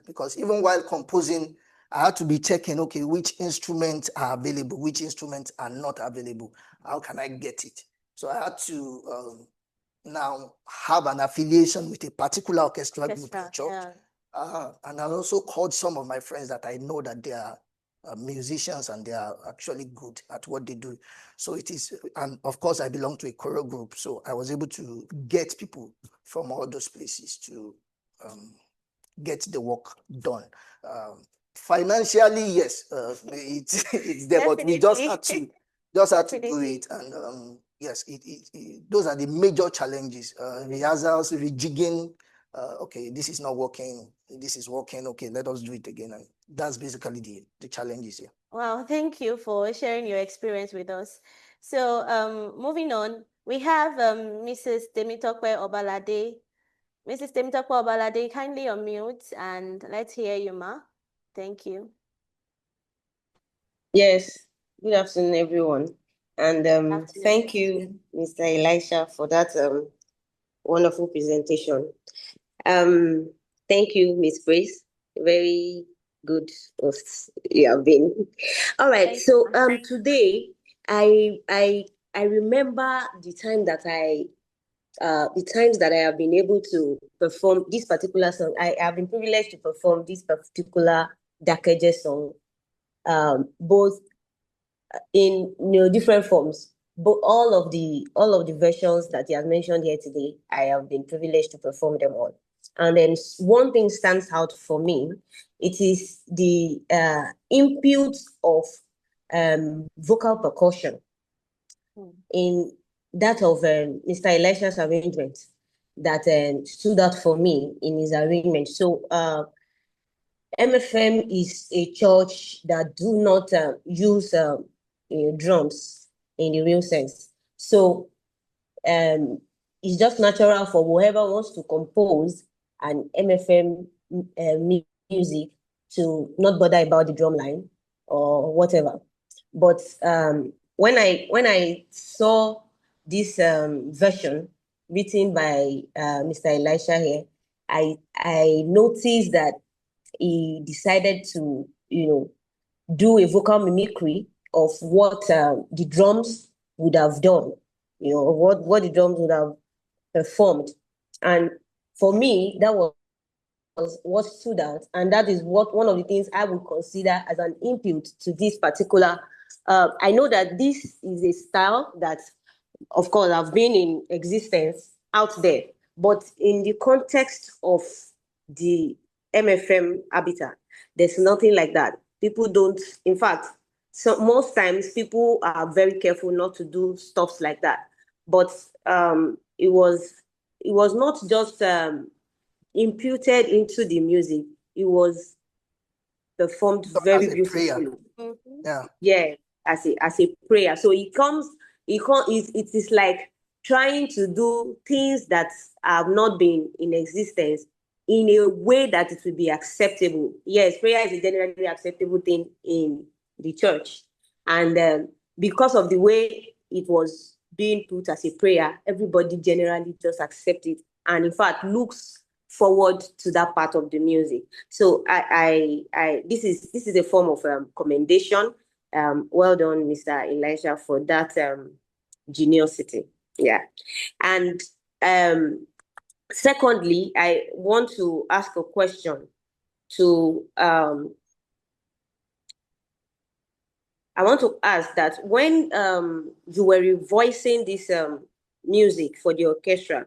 because even while composing, I had to be checking, okay, which instruments are available, which instruments are not available, how can I get it? So I had to now have an affiliation with a particular orchestra group in church.
Yeah.
And I also called some of my friends that I know that they are musicians and they are actually good at what they do. So it is, and of course I belong to a choral group, so I was able to get people from all those places to get the work done. Financially, yes, it's there, but we just had to do it, and yes, those are the major challenges. Rehearsals, rejigging. Okay, this is not working. This is working. Okay, let us do it again. And that's basically the challenges here.
Wow, thank you for sharing your experience with us. So, moving on, we have Mrs. Temitope Obalade. Mrs. Temitope Obalade, kindly unmute and let's hear you, ma. Thank you.
Yes, good afternoon, everyone. And
Afternoon.
thank you, Mr. Elisha, for that wonderful presentation. Thank you, Miss Grace. Very good host you have been. All right,
Thank
so
you.
today I remember the times that I have been able to perform this particular song. I have been privileged to perform this particular Dakeje song, both in different forms. But all of the versions that he has mentioned here today, I have been privileged to perform them all. And then one thing stands out for me. It is the input of vocal percussion in that of Mr. Elisha's arrangement that stood out for me in his arrangement. So MFM is a church that do not use drums in the real sense. So it's just natural for whoever wants to compose an MFM music to not bother about the drum line or whatever. But when I saw this version written by Mr. Elisha here, I noticed that he decided to, do a vocal mimicry of what the drums would have done, what the drums would have performed. And for me, that was what stood out. And that is one of the things I would consider as an input to this particular. I know that this is a style that, of course, have been in existence out there, but in the context of the MFM habitat, there's nothing like that. People don't, in fact, so most times people are very careful not to do stuff like that. But it was not just imputed into the music. It was performed very beautifully.
Yeah.
Yeah, as a prayer. So it is like trying to do things that have not been in existence in a way that it will be acceptable. Yes, prayer is a generally acceptable thing in the church. And because of the way it was being put as a prayer, everybody generally just accepts it. And in fact, looks forward to that part of the music. So this is a form of commendation. Well done, Mr. Elisha, for that geniusity. Yeah. And secondly, I want to ask a question to I want to ask that when you were revoicing this music for the orchestra,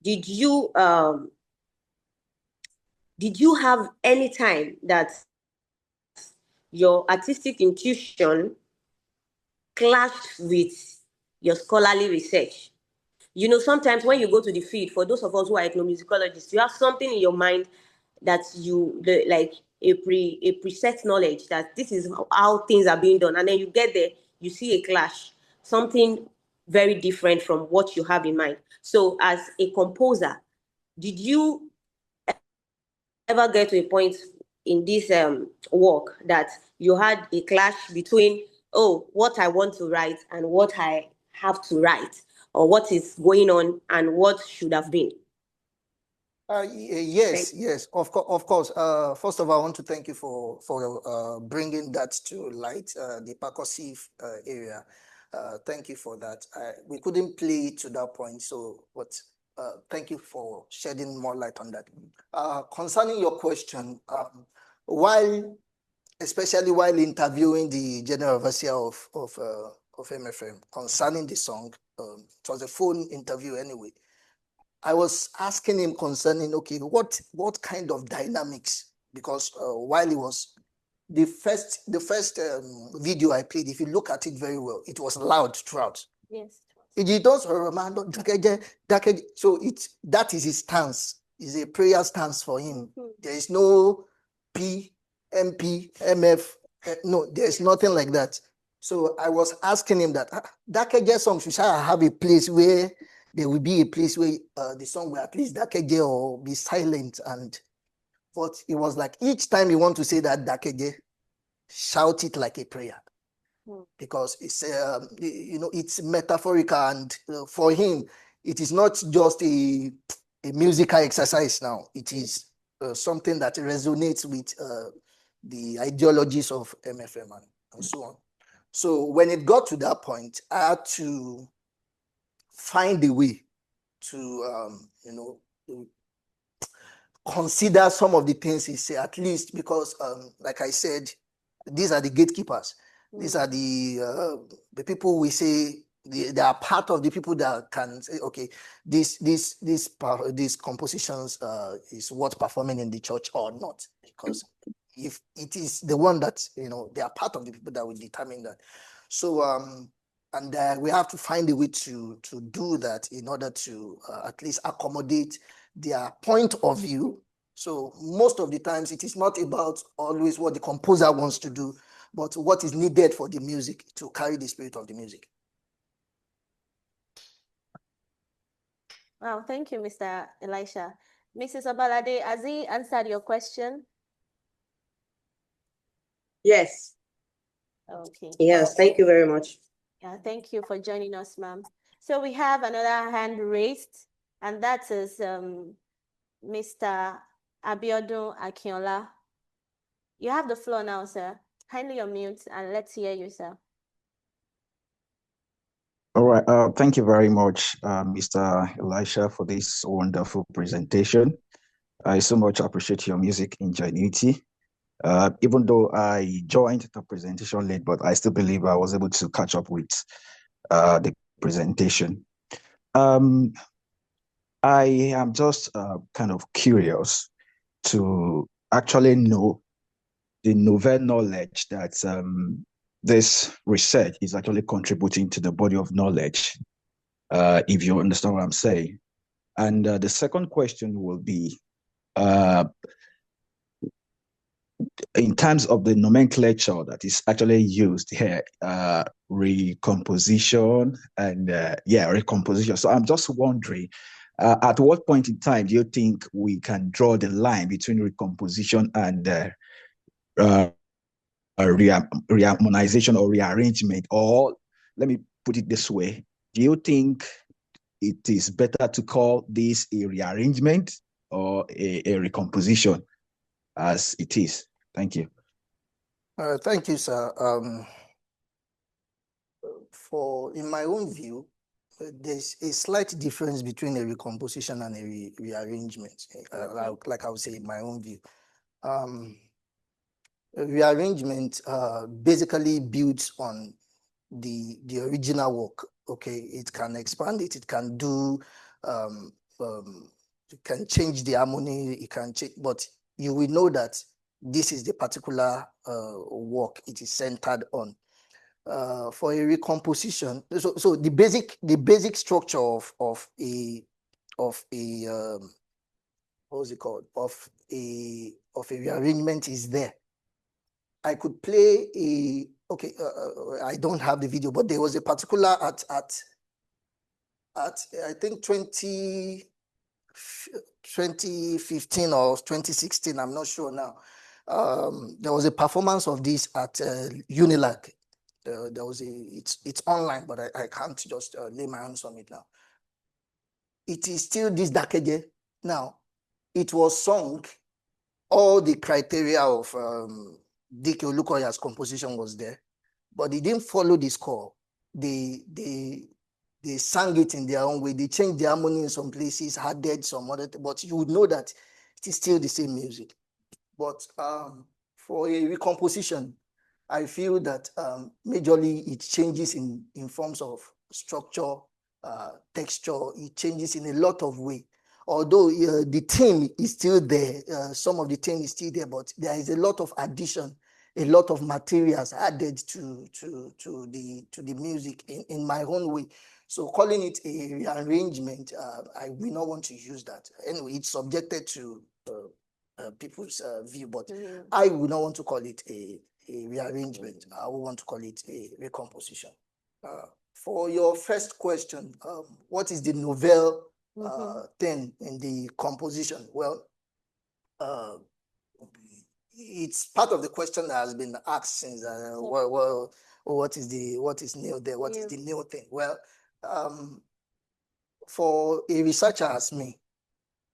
did you have any time that your artistic intuition clashed with your scholarly research? Sometimes when you go to the field, for those of us who are ethnomusicologists, you have something in your mind that like a preset knowledge that this is how things are being done. And then you get there, you see a clash, something very different from what you have in mind. So as a composer, did you ever get to a point in this work that you had a clash between, what I want to write and what I have to write, or what is going on and what should have been?
Yes, of course. First of all, I want to thank you for bringing that to light, the percussive area. Thank you for that. We couldn't play it to that point, but thank you for shedding more light on that. Concerning your question, especially while interviewing the general overseer of MFM concerning the song, it was a phone interview anyway. I was asking him concerning, okay, what kind of dynamics? Because while it was the first video I played, if you look at it very well, it was loud throughout.
Yes.
It does so that is his stance. Is a prayer stance for him. There is no P, MP, MF. No, there is nothing like that. So I was asking him that Dakeje song should have a place where there will be a place where the song will at least Dakeje or be silent. And but it was like each time you want to say that Dakeje, shout it like a prayer. Because it's it's metaphorical, and for him it is not just a musical exercise. Now it is something that resonates with the ideologies of MFM and so on. So when it got to that point, I had to find a way to consider some of the things he said, at least because like I said, these are the gatekeepers. These are the people we say they are part of the people that can say, okay, these compositions is what performing in the church or not, because if it is the one that they are part of the people that will determine that. So and we have to find a way to do that in order to at least accommodate their point of view. So most of the times it is not about always what the composer wants to do, but what is needed for the music to carry the spirit of the music.
Wow, thank you, Mr. Elisha. Mrs. Obalade, has he answered your question?
Yes.
Okay.
Yes, thank you very much.
Yeah, thank you for joining us, ma'am. So we have another hand raised, and that is Mr. Abiodun Akinola. You have the floor now, sir. Kindly unmute and let's hear you, sir.
All right. Thank you very much, Mr. Elisha, for this wonderful presentation. I so much appreciate your music ingenuity. Even though I joined the presentation late, but I still believe I was able to catch up with the presentation. I am just kind of curious to actually know the novel knowledge that this research is actually contributing to the body of knowledge, if you understand what I'm saying. And the second question will be, in terms of the nomenclature that is actually used here, recomposition and recomposition. So I'm just wondering, at what point in time do you think we can draw the line between recomposition and reharmonization or rearrangement? Or let me put it this way, do you think it is better to call this a rearrangement or a recomposition as it is? Thank you.
Thank you, sir. In my own view, there's a slight difference between a recomposition and a rearrangement. Like I would say, in my own view, a rearrangement basically builds on the original work. Okay, it can expand it. It can do. It can change the harmony. It can change, but you will know that this is the particular work it is centered on. For a recomposition, so the basic structure of a what's it called, of a rearrangement is there. I could play I don't have the video, but there was a particular at I think 2015 or 2016, I'm not sure now. There was a performance of this at Unilag. It's online, but I can't just lay my hands on it now. It is still this Dakeje. Now, it was sung, all the criteria of Dike Olukoya's composition was there, but they didn't follow the score. They sang it in their own way. They changed the harmony in some places, added some other, but you would know that it is still the same music. But for a recomposition, I feel that majorly it changes in forms of structure, texture. It changes in a lot of ways. Although the theme is still there, some of the theme is still there, but there is a lot of addition a lot of materials added to the music in my own way. So calling it a rearrangement, I will not want to use that. Anyway, it's subjected to people's view, but I would not want to call it a rearrangement. I would want to call it a recomposition. For your first question, what is the novel thing in the composition? Well, it's part of the question that has been asked since. Well, what is new there? What is the new thing? Well, for a researcher as me,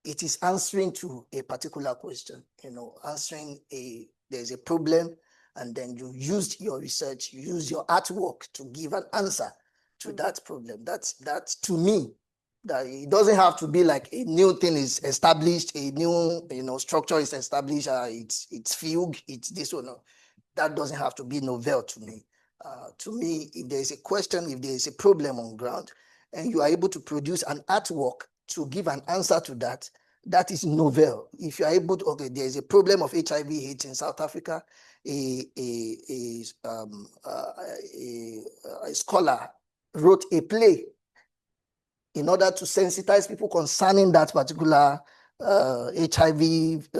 it is answering to a particular question. There's a problem, and then you used your research, you use your artwork to give an answer to that problem. That's to me. That it doesn't have to be like a new thing is established, a new structure is established, it's fugue, it's this or no. That doesn't have to be novel to me. To me, if there is a question, if there is a problem on ground, and you are able to produce an artwork to give an answer to that, that is novel. If you are able to, okay, there is a problem of HIV/AIDS in South Africa, a scholar wrote a play in order to sensitize people concerning that particular HIV,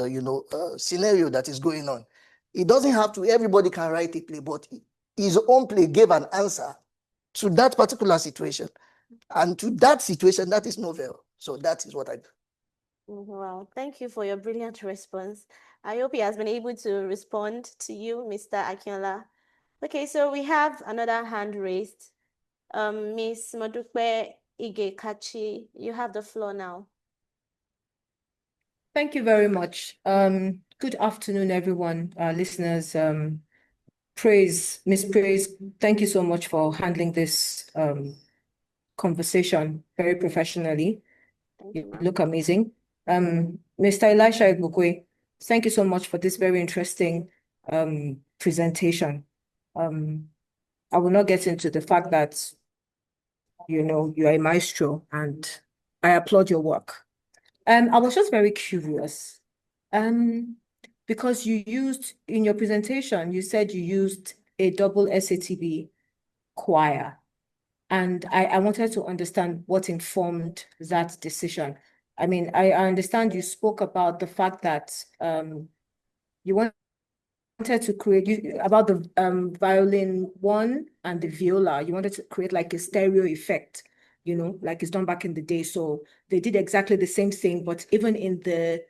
scenario that is going on. It doesn't have to, everybody can write a play, but his own play gave an answer to that particular situation. And to that situation, that is novel. So that is what I do.
Wow, thank you for your brilliant response. I hope he has been able to respond to you, Mr. Akinola. Okay, so we have another hand raised. Miss Modupe Igekachi, you have the floor now.
Thank you very much. Good afternoon, everyone, listeners. Miss Praise, thank you so much for handling this conversation very professionally. You look amazing. Mr. Elisha Igbokwe, thank you so much for this very interesting presentation. I will not get into the fact that, you are a maestro, and I applaud your work. I was just very curious, because you used, in your presentation, you said you used a double SATB choir. And I wanted to understand what informed that decision. I mean, I understand you spoke about the fact that you wanted to create about the violin one and the viola. You wanted to create like a stereo effect, like it's done back in the day. So they did exactly the same thing, but even in the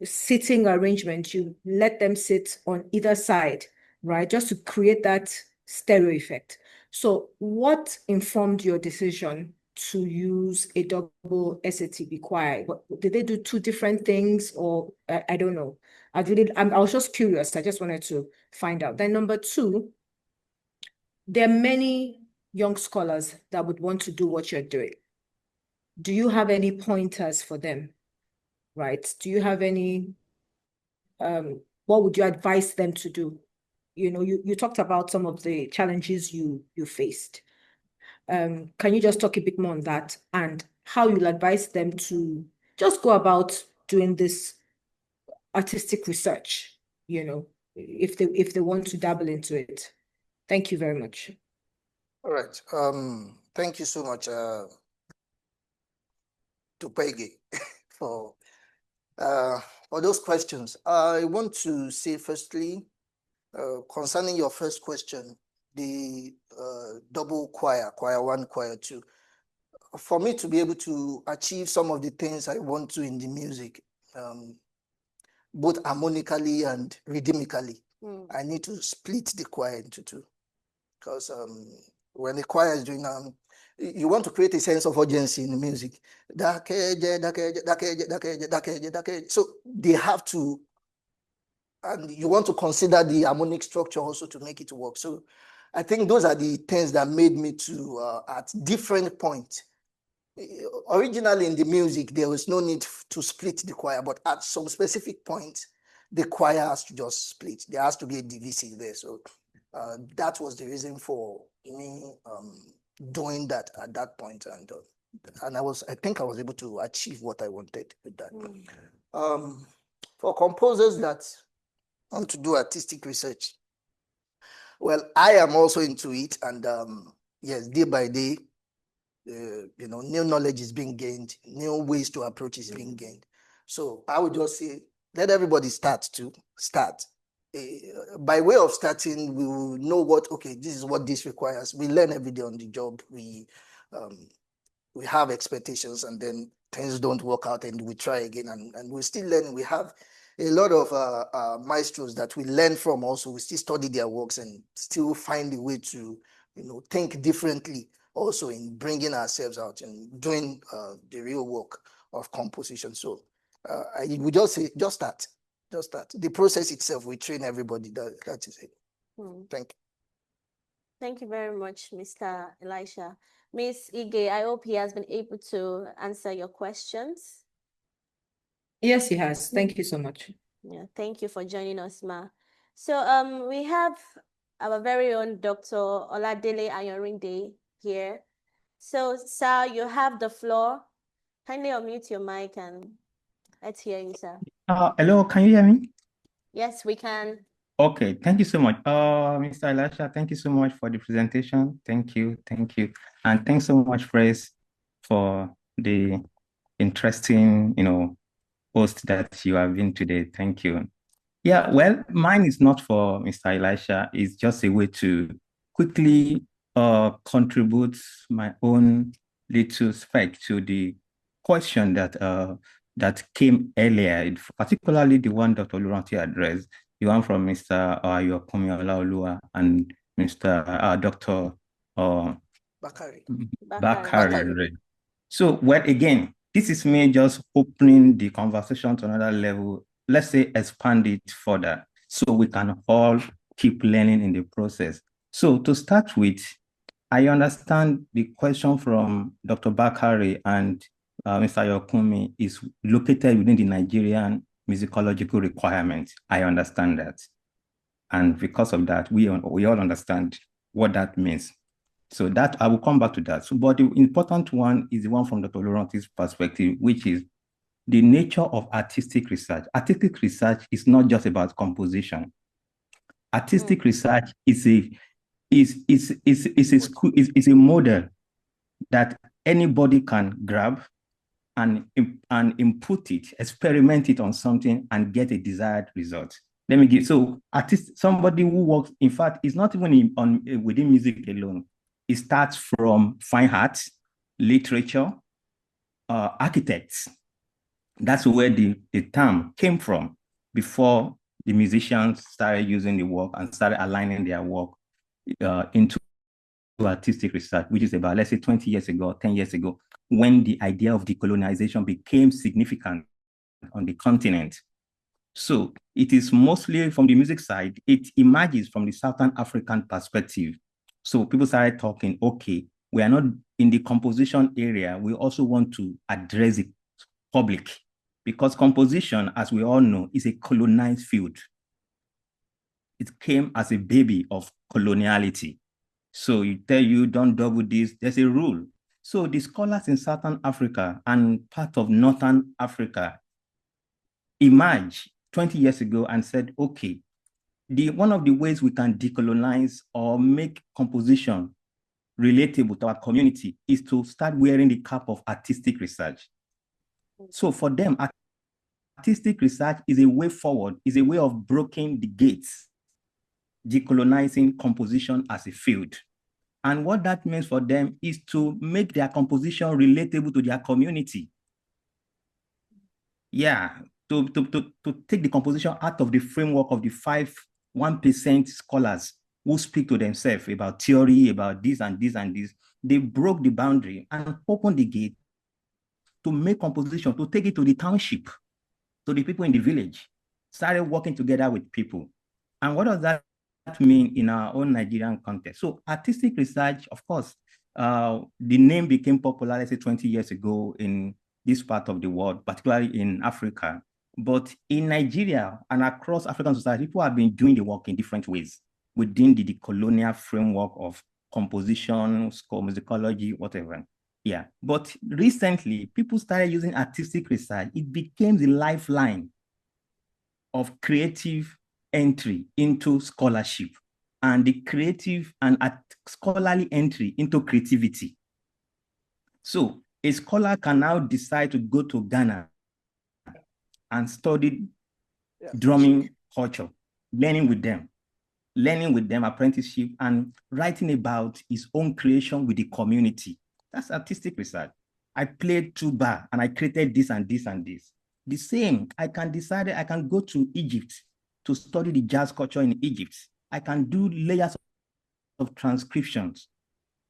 sitting arrangement, you let them sit on either side, right? Just to create that stereo effect. So what informed your decision to use a double SATB choir? Did they do two different things, or I don't know? I was just curious. I just wanted to find out. Then number two, there are many young scholars that would want to do what you're doing. Do you have any pointers for them, right? Do you have any, what would you advise them to do? You talked about some of the challenges you faced. Can you just talk a bit more on that and how you'll advise them to just go about doing this artistic research, if they want to dabble into it? Thank you very much.
All right. Thank you so much, Tupege, for those questions. I want to say firstly, concerning your first question, the double choir 1, choir 2. For me to be able to achieve some of the things I want to in the music, both harmonically and rhythmically, I need to split the choir into two. Because when the choir is doing, you want to create a sense of urgency in the music. So they have to, and you want to consider the harmonic structure also to make it work. So I think those are the things that made me to, at different points. Originally in the music, there was no need to split the choir, but at some specific point, the choir has to just split. There has to be a division there. So that was the reason for me doing that at that point. And I think I was able to achieve what I wanted with that. For composers that want to do artistic research. Well, I am also into it, and yes, day by day, new knowledge is being gained, new ways to approach is being gained. So I would just say, let everybody start. By way of starting, we will know what, okay, this is what this requires. We learn every day on the job. We have expectations, and then things don't work out, and we try again, and we're still learning. We have a lot of maestros that we learn from also. We still study their works and still find a way to, think differently also in bringing ourselves out and doing the real work of composition. So I would just say, just start. The process itself, we train everybody. That is it. Thank you.
Thank you very much, Mr. Elisha. Ms. Ige, I hope he has been able to answer your questions.
Yes, he has. Thank you so much.
Yeah, thank you for joining us, Ma. So we have our very own Dr. Oladele Ayorinde here. So, sir, you have the floor. Kindly unmute your mic and let's hear you, sir.
Hello, can you hear me?
Yes, we can.
Okay, thank you so much. Mr. Elisha, thank you so much for the presentation. Thank you. And thanks so much, Grace, for the interesting, post that you have been today. Thank you. Yeah, well, mine is not for Mr. Elisha. It's just a way to quickly contribute my own little speck to the question that came earlier, particularly the one Dr. Luranti addressed, the one from Mr. Ayokunmi Olaoluwa and Mr. Dr. Bakari. So, well, again, this is me just opening the conversation to another level. Let's say expand it further so we can all keep learning in the process. So to start with, I understand the question from Dr. Bakari and Mr. Ayokunmi is located within the Nigerian musicological requirement. I understand that. And because of that, we all understand what that means. So that I will come back to that. So, but the important one is the one from Dr. Laurenti's perspective, which is the nature of artistic research. Artistic research is not just about composition. Artistic research is a model that anybody can grab and input it, experiment it on something, and get a desired result. Let me give somebody who works. In fact, it's not even within music alone. It starts from fine arts, literature, architects. That's where the term came from before the musicians started using the work and started aligning their work into artistic research, which is about, let's say, 20 years ago, 10 years ago, when the idea of decolonization became significant on the continent. So it is mostly from the music side. It emerges from the Southern African perspective. So people started talking, okay, we are not in the composition area. We also want to address the public, because composition, as we all know, is a colonized field. It came as a baby of coloniality. So you tell you don't double this, there's a rule. So the scholars in Southern Africa and part of Northern Africa emerged 20 years ago and said, okay, one of the ways we can decolonize or make composition relatable to our community is to start wearing the cap of artistic research. So for them, artistic research is a way forward, is a way of breaking the gates, decolonizing composition as a field. And what that means for them is to make their composition relatable to their community. Yeah, to take the composition out of the framework of the 1% scholars who speak to themselves about theory, about this and this and this. They broke the boundary and opened the gate to make composition, to take it to the township, to the people in the village, started working together with people. And what does that mean in our own Nigerian context? So artistic research, of course, the name became popular, let's say 20 years ago in this part of the world, particularly in Africa. But in Nigeria and across African society, people have been doing the work in different ways within the colonial framework of composition, score, musicology, whatever. Yeah, but recently, people started using artistic research. It became the lifeline of creative entry into scholarship and the creative and scholarly entry into creativity. So a scholar can now decide to go to Ghana and study drumming culture, learning with them apprenticeship, and writing about his own creation with the community. That's artistic research. I played tuba and I created this and this and this. The same, I can decide I can go to Egypt to study the jazz culture in Egypt. I can do layers of transcriptions.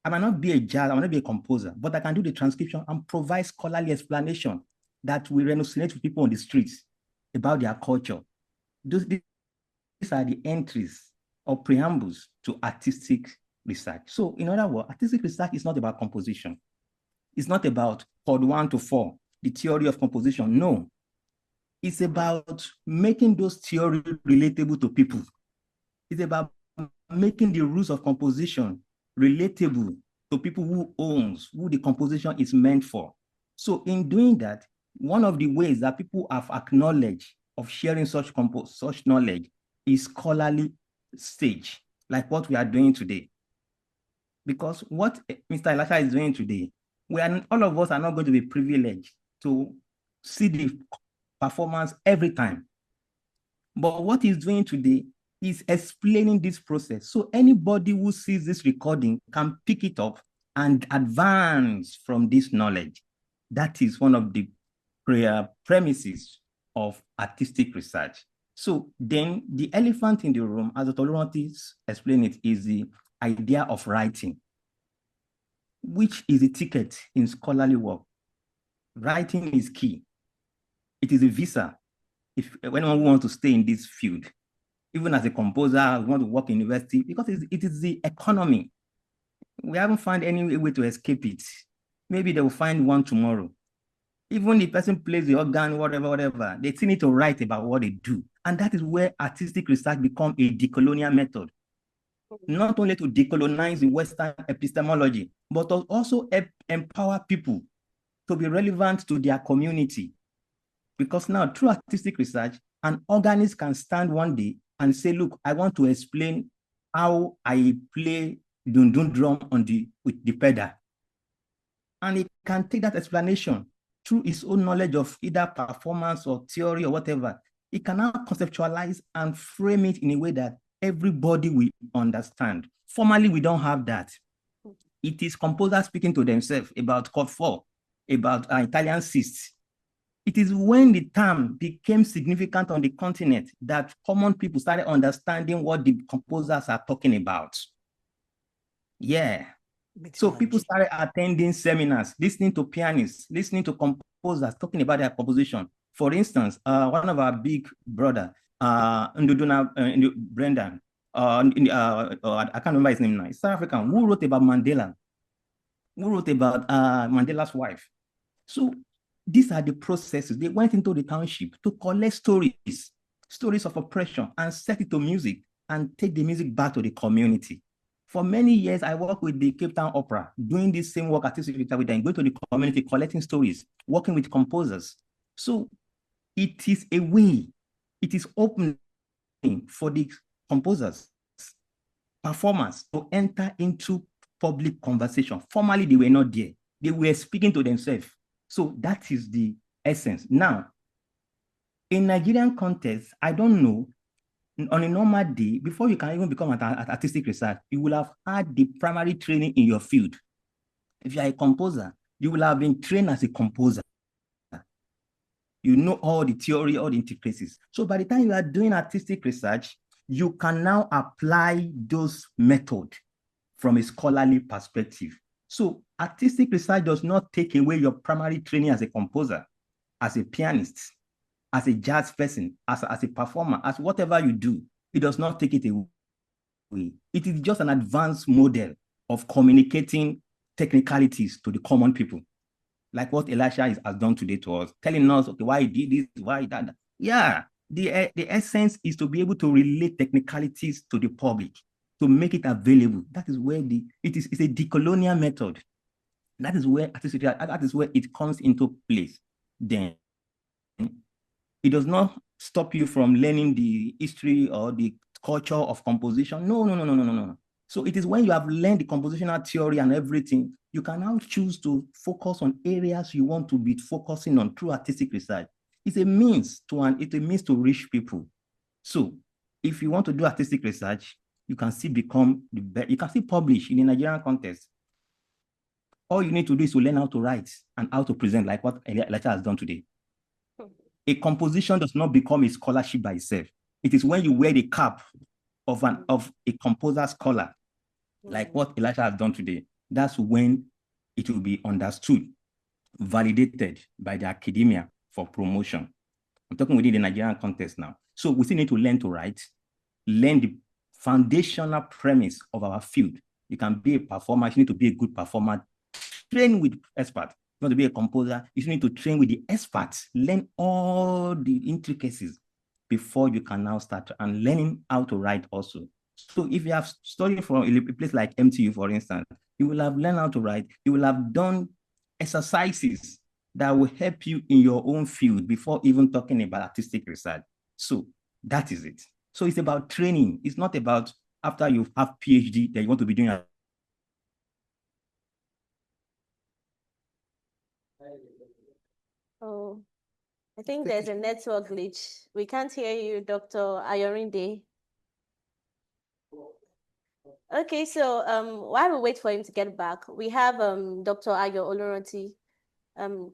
I might not be a jazz, I might not be a composer, but I can do the transcription and provide scholarly explanation that will resonate with people on the streets about their culture. These are the entries or preambles to artistic research. So in other words, artistic research is not about composition. It's not about chord 1 to 4, the theory of composition. No, it's about making those theories relatable to people. It's about making the rules of composition relatable to people who the composition is meant for. So in doing that, one of the ways that people have acknowledged of sharing such knowledge is scholarly stage, like what we are doing today. Because what Mr. Elisha is doing today, all of us are not going to be privileged to see the performance every time. But what he's doing today is explaining this process. So anybody who sees this recording can pick it up and advance from this knowledge. That is one of the premises of artistic research. So then the elephant in the room, as the Tolerantis explain it, is the idea of writing, which is a ticket in scholarly work. Writing is key. It is a visa if anyone wants to stay in this field. Even as a composer, we want to work in university, because it is the economy. We haven't found any way to escape it. Maybe they will find one tomorrow. Even the person plays the organ, whatever, they still need to write about what they do. And that is where artistic research becomes a decolonial method. Not only to decolonize the Western epistemology, but to also empower people to be relevant to their community. Because now, through artistic research, an organist can stand one day and say, look, I want to explain how I play dundun drum with the pedal. And he can take that explanation through his own knowledge of either performance or theory or whatever. He can now conceptualize and frame it in a way that everybody will understand. Formally, we don't have that. It is composers speaking to themselves about chord 4, about Italian cysts. It is when the term became significant on the continent that common people started understanding what the composers are talking about. Yeah. So people started attending seminars, listening to pianists, listening to composers, talking about their composition. For instance, one of our big brother, Brendan, I can't remember his name now, he's South African, who wrote about Mandela, who wrote about Mandela's wife. So these are the processes. They went into the township to collect stories of oppression, and set it to music and take the music back to the community. For many years, I worked with the Cape Town Opera, doing this same work artistically with them, going to the community, collecting stories, working with composers. So it is a way, it is opening for the composers, performers to enter into public conversation. Formerly, they were not there. They were speaking to themselves. So that is the essence. Now, in Nigerian context, I don't know, on a normal day, before you can even become an artistic research, you will have had the primary training in your field. If you are a composer, you will have been trained as a composer. You know all the theory, all the intricacies. So by the time you are doing artistic research, you can now apply those methods from a scholarly perspective. So artistic research does not take away your primary training as a composer, as a pianist, as a jazz person, as a performer, as whatever you do. It does not take it away. It is just an advanced model of communicating technicalities to the common people, like what Elisha has done today to us, telling us, okay, why he did this, why that. Yeah, the essence is to be able to relate technicalities to the public, to make it available. That is where it's a decolonial method. That is where it comes into place. Then It does not stop you from learning the history or the culture of composition. No. So it is when you have learned the compositional theory and everything, you can now choose to focus on areas you want to be focusing on through artistic research. It's a means to reach people. So if you want to do artistic research, you can still become the best. You can still publish in the Nigerian context. All you need to do is to learn how to write and how to present, like what Elisha has done today. A composition does not become a scholarship by itself. It is when you wear the cap of a composer scholar, like what Elisha has done today. That's when it will be understood, validated by the academia for promotion. I'm talking within the Nigerian context now. So we still need to learn to write, learn the foundational premise of our field. You can be a performer, you need to be a good performer, train with experts. You want to be a composer, you need to train with the experts, learn all the intricacies before you can now start and learning how to write also. So if you have studied from a place like MTU, for instance, you will have learned how to write, you will have done exercises that will help you in your own field before even talking about artistic research. So that is it. So it's about training. It's not about after you have PhD that you want to be doing a
Oh, I think there's a network glitch. We can't hear you, Dr. Ayorinde. Okay, so while we wait for him to get back, we have Dr. Ayo Oloranti and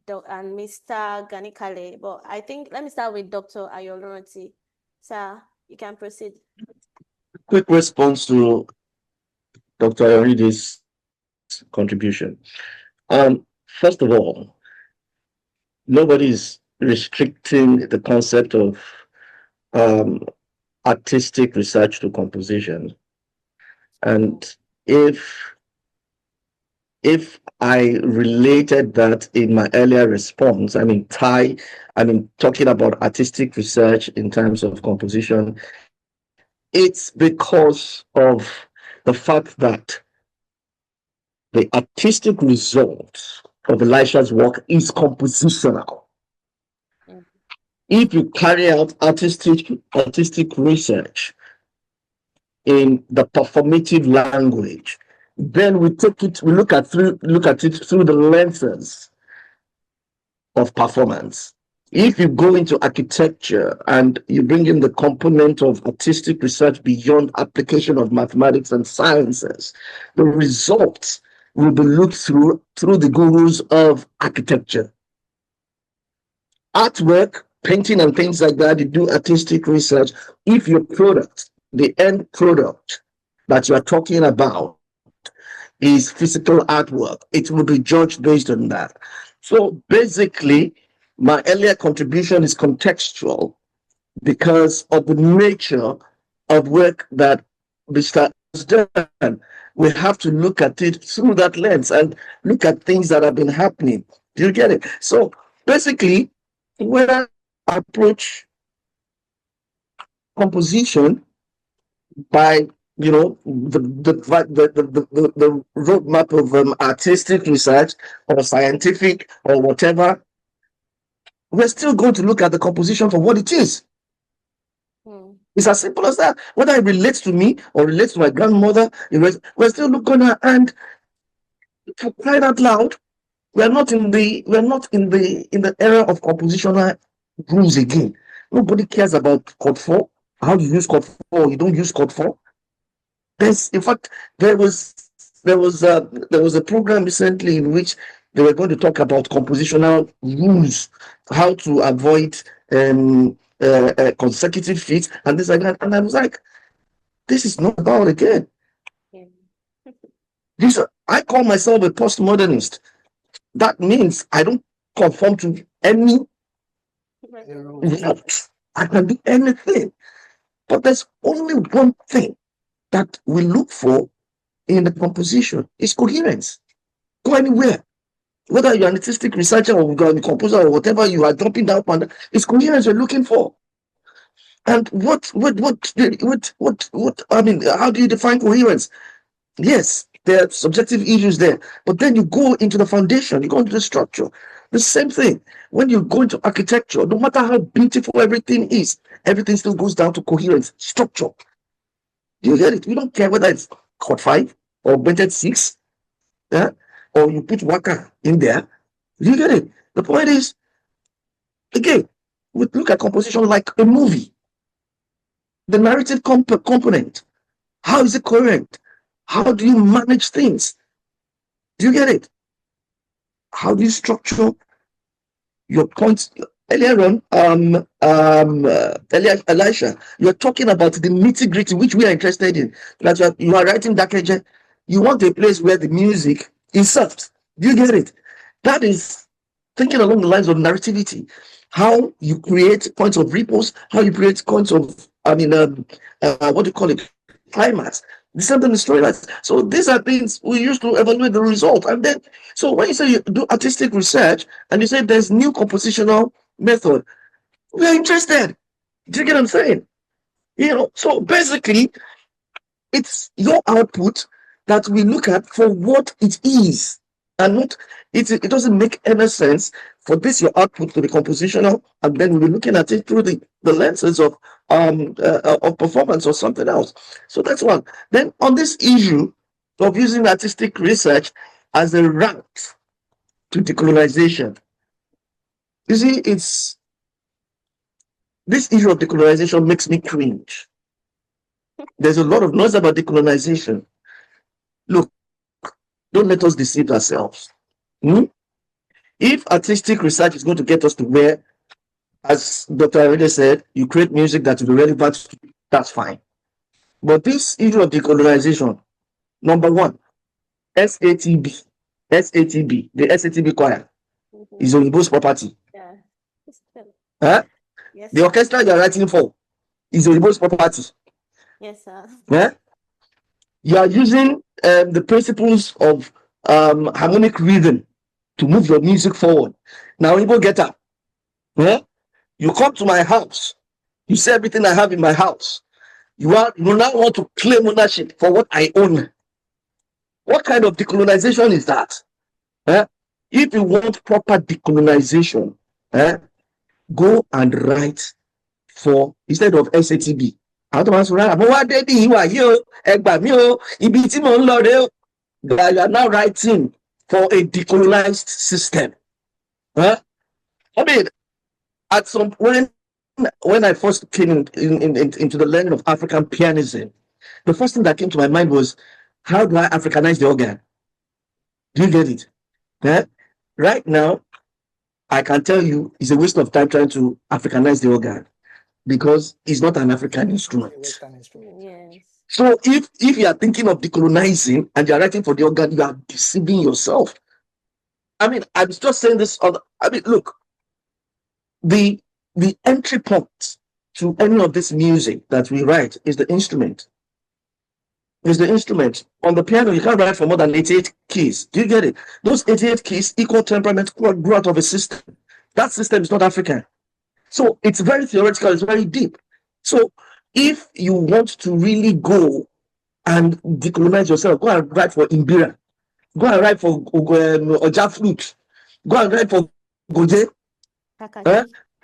Mr. Ganikale. But I think let me start with Dr. Ayo Oloranti. Sir, you can proceed.
Quick response to Dr. Ayorinde's contribution. First of all, nobody is restricting the concept of artistic research to composition. And if I related that in my earlier response, talking about artistic research in terms of composition, it's because of the fact that the artistic result of Elisha's work is compositional. If you carry out artistic research in the performative language, then we look at it through the lenses of performance. If you go into architecture and you bring in the component of artistic research beyond application of mathematics and sciences, the results will be looked through the gurus of architecture. Artwork, painting and things like that, you do artistic research. If your product, the end product that you are talking about, is physical artwork, it will be judged based on that. So basically, my earlier contribution is contextual because of the nature of work that Mr. has done. We have to look at it through that lens and look at things that have been happening. Do you get it? So basically, when I approach composition by the roadmap of artistic research or scientific or whatever, we're still going to look at the composition for what it is. It's as simple as that. Whether it relates to me or relates to my grandmother, we're still looking at, and for crying out loud, we're not in the era of compositional rules again. Nobody cares about chord 4, how you use chord 4 or you don't use chord 4. In fact, there was a program recently in which they were going to talk about compositional rules, how to avoid consecutive feet and this like that. And I was like, this is not about again. I call myself a postmodernist. That means I don't conform to any rules. I can do anything. But there's only one thing that we look for in the composition is coherence. Go anywhere. Whether you're an artistic researcher or a composer or whatever you are dropping down on, it's coherence you're looking for. And what I mean, how do you define coherence? Yes, there are subjective issues there, but then you go into the foundation, you go into the structure. The same thing. When you go into architecture, no matter how beautiful everything is, everything still goes down to coherence, structure. Do you get it? We don't care whether it's Cord 5 or Augmented 6, yeah? Or you put Waka in there. Do you get it? The point is, again, we look at composition like a movie. The narrative component. How is it coherent? How do you manage things? Do you get it? How do you structure your points? Earlier on, Elisha, you're talking about the nitty-gritty, which we are interested in. That you are writing Dakeje. You want a place where the music is soft. Do you get it? That is thinking along the lines of narrativity. How you create points of repose, how you create points of, what do you call it? Climax. The same thing in storylines. So these are things we used to evaluate the result. And then, so when you say you do artistic research and you say there's new compositional method, we are interested. Do you get what I'm saying? So basically, it's your output that we look at for what it is, and not it doesn't make any sense for this your output to be compositional, and then we'll be looking at it through the lenses of performance or something else. So that's one. Then on this issue of using artistic research as a route to decolonization, you see, it's this issue of decolonization makes me cringe. There's a lot of noise about decolonization. Look, don't let us deceive ourselves. If artistic research is going to get us to where, as Dr. Arede said, you create music that will be relevant, that's fine. But this issue of decolonization, number one, SATB, the SATB choir is Oyibo's property.
Yeah.
Huh?
Yes.
The orchestra you're writing for is Oyibo's property.
Yes, sir.
Yeah? You are using the principles of harmonic rhythm to move your music forward. Now, Oyibo get up. Yeah? You come to my house. You see everything I have in my house. You now want to claim ownership for what I own. What kind of decolonization is that? If you want proper decolonization, go and write for, instead of SATB. You are now writing for a decolonized system. I mean, at some point, when I first came into the learning of African pianism, the first thing that came to my mind was, how do I Africanize the organ? Do you get it? Right now, I can tell you it's a waste of time trying to Africanize the organ because it's not an African instrument.
Yes.
So if you are thinking of decolonizing and you are writing for the organ, you are deceiving yourself. I mean, I'm just saying this. Look, the entry point to any of this music that we write is the instrument. Is the instrument. On the piano, you can't write for more than 88 keys. Do you get it? Those 88 keys, equal temperament, grew out of a system. That system is not African. So it's very theoretical, it's very deep. So if you want to really go and decolonize yourself, go and write for Imbira. Go and write for Oja Flute. Go and write for Goje.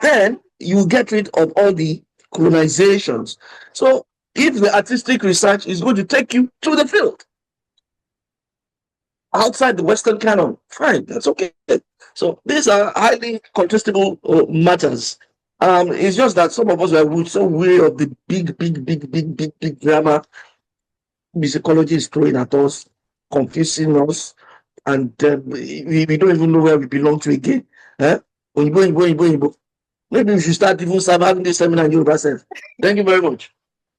Then you get rid of all the colonizations. So if the artistic research is going to take you to the field outside the Western canon, fine, that's okay. So these are highly contestable matters. It's just that some of us are so weary of the big drama musicology is throwing at us, confusing us, and we don't even know where we belong to again. Maybe we should start even having this seminar in Yoruba self. Thank you very much.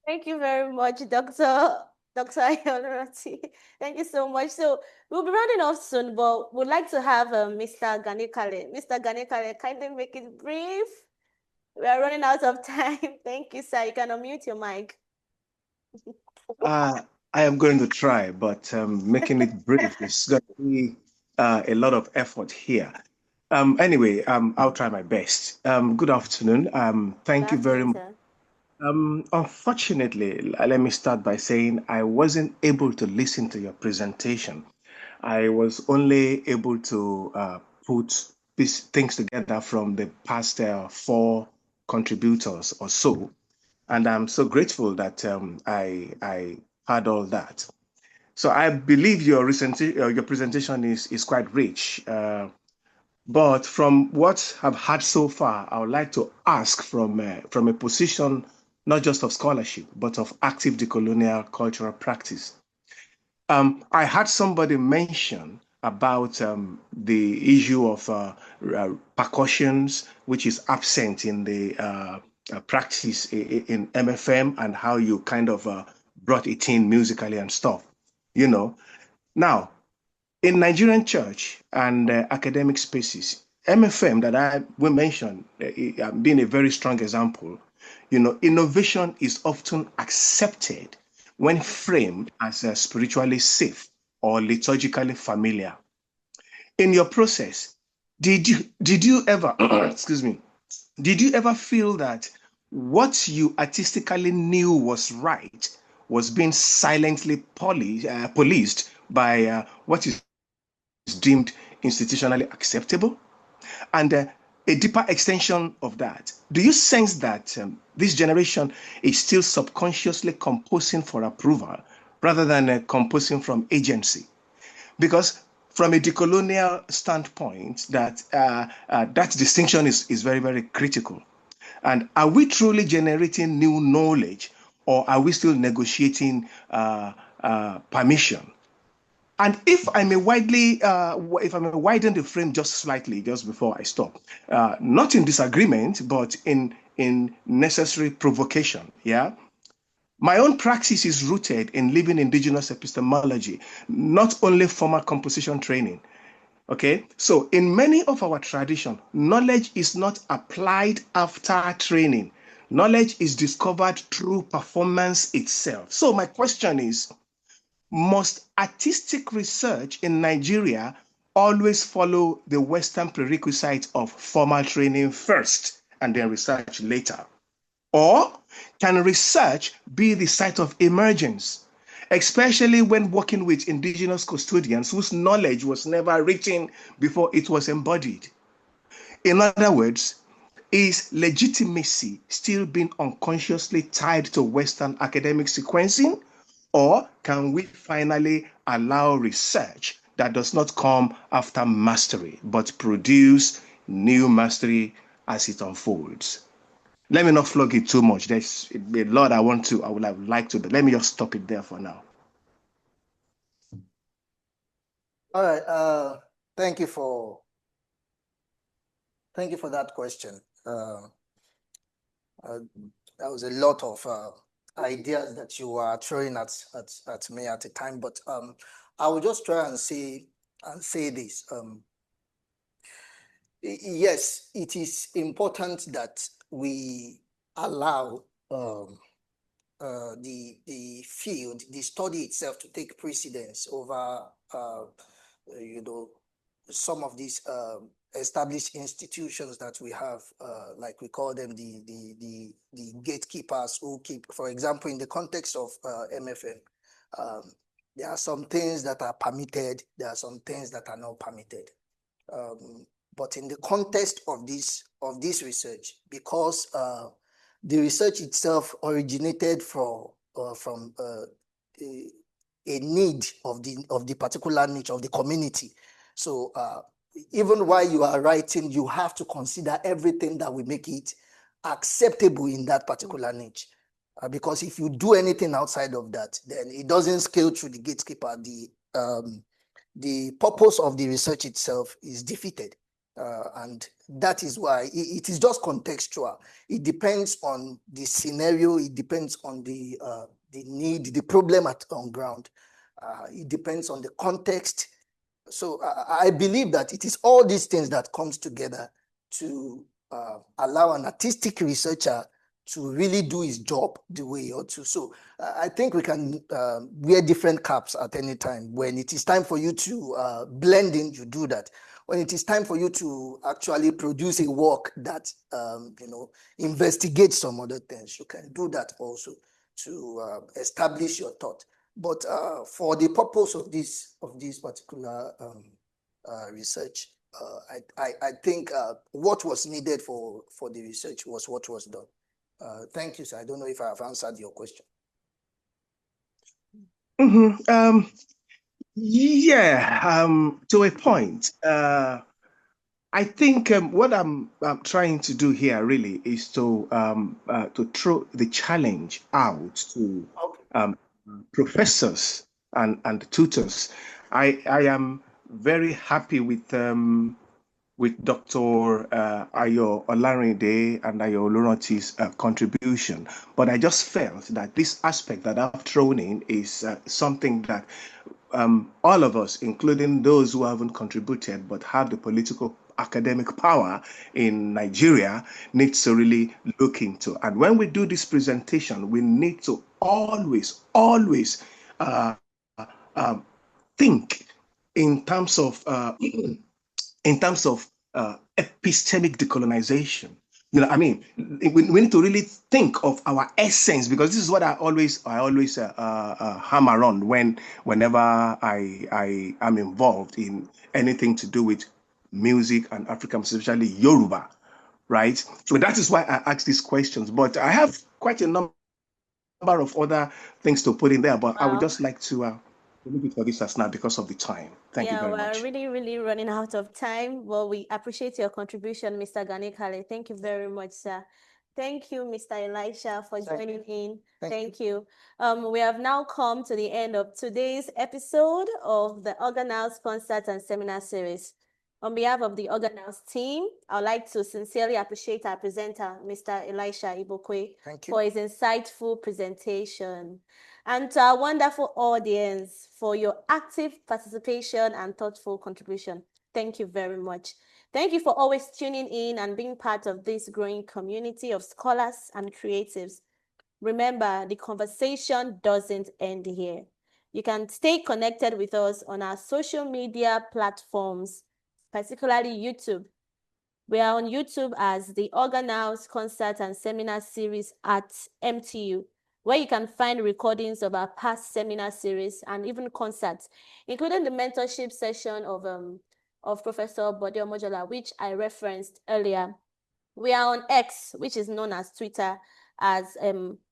Thank you very much, Dr. Ayolorati. Thank you so much. So we'll be running off soon, but we'd like to have Mr. Ganekale. Mr. Ganekale, kindly make it brief. We are running out of time. Thank you, sir. You can unmute your mic.
I am going to try, but making it brief is going to be a lot of effort here. Anyway, I'll try my best. Good afternoon. Thank you very much. Unfortunately, let me start by saying I wasn't able to listen to your presentation. I was only able to put piece things together from the past 4 contributors or so. And I'm so grateful that I had all that. So I believe your presentation is quite rich. But from what I've had so far, I would like to ask from a position not just of scholarship, but of active decolonial cultural practice. I had somebody mention about the issue of percussions, which is absent in the practice in MFM, and how you kind of brought it in musically and stuff. Now, in Nigerian church and academic spaces, MFM that we mentioned being a very strong example, innovation is often accepted when framed as spiritually safe or liturgically familiar. In your process, did you ever, excuse me, did you ever feel that what you artistically knew was right was being silently policed by what is deemed institutionally acceptable? And a deeper extension of that, do you sense that this generation is still subconsciously composing for approval rather than composing from agency? Because from a decolonial standpoint, that distinction is very, very critical. And are we truly generating new knowledge, or are we still negotiating permission? And if I may widen the frame just slightly, just before I stop, not in disagreement, but in necessary provocation, yeah? My own practice is rooted in living indigenous epistemology, not only formal composition training. Okay, so in many of our tradition, knowledge is not applied after training. Knowledge is discovered through performance itself. So my question is, must artistic research in Nigeria always follow the Western prerequisite of formal training first and then research later? Or can research be the site of emergence, especially when working with indigenous custodians whose knowledge was never written before it was embodied? In other words, is legitimacy still being unconsciously tied to Western academic sequencing? Or can we finally allow research that does not come after mastery, but produce new mastery as it unfolds? Let me not flog it too much. There's a lot I would have liked to, but let me just stop it there for now.
All right. Thank you for that question. That was a lot of ideas that you were throwing at me at a time, but I will just try and say this. Yes, it is important that we allow the field, the study itself, to take precedence over some of these established institutions that we have, like we call them the gatekeepers who keep. For example, in the context of MFM, there are some things that are permitted, there are some things that are not permitted. But in the context of this research, because the research itself originated from a need of the particular niche of the community. So even while you are writing, you have to consider everything that will make it acceptable in that particular niche. Because if you do anything outside of that, then it doesn't scale through the gatekeeper. The purpose of the research itself is defeated. And that is why it is just contextual. It depends on the scenario. It depends on the need, the problem on ground. It depends on the context. So I believe that it is all these things that comes together to allow an artistic researcher to really do his job the way he ought to. So I think we can wear different caps at any time. When it is time for you to blend in, you do that. When it is time for you to actually produce a work that investigates some other things, you can do that also to establish your thought. But for the purpose of this particular research, I think what was needed for the research was what was done. Thank you, sir. I don't know if I have answered your question.
Yeah, to a point. I think what I'm trying to do here really is to throw the challenge out to professors and tutors. I am very happy with Dr. Ayo Olarinde and Ayo Oluranti's contribution, but I just felt that this aspect that I've thrown in is something that all of us, including those who haven't contributed but have the political academic power in Nigeria, needs to really look into. And when we do this presentation, we need to always think in terms of epistemic decolonization. You know, I mean, we need to really think of our essence, because this is what I always hammer on whenever I am involved in anything to do with music and African, especially Yoruba, right? So that is why I ask these questions. But I have quite a number of other things to put in there, but I would just like to leave it for this as now because of the time. Thank you very much.
We're really running out of time. Well, we appreciate your contribution, Mr. Gani Kale. Thank you very much, sir. Thank you, Mr. Elisha, for joining in. Thank you. We have now come to the end of today's episode of the Organelles Concert and Seminar Series. On behalf of the Organelles team, I would like to sincerely appreciate our presenter, Mr. Elisha Igbokwe, for his insightful presentation, and to our wonderful audience for your active participation and thoughtful contribution. Thank you very much. Thank you for always tuning in and being part of this growing community of scholars and creatives. Remember, the conversation doesn't end here. You can stay connected with us on our social media platforms, particularly YouTube. We are on YouTube as the Organelles Concert and Seminar Series at MTU, where you can find recordings of our past seminar series and even concerts, including the mentorship session of Professor Bode Omojola, which I referenced earlier. We are on X, which is known as Twitter, as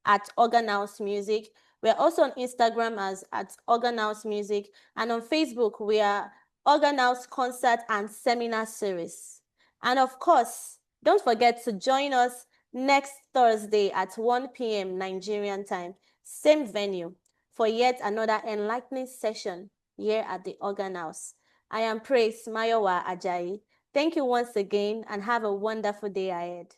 at Organelles Music. We are also on Instagram as at Organelles Music, and on Facebook we are Organelles Concert and Seminar Series. And of course, don't forget to join us next Thursday at 1 p.m. Nigerian time, same venue, for yet another enlightening session here at the Organelles. I am Praise Mayowa Ajayi. Thank you once again and have a wonderful day ahead.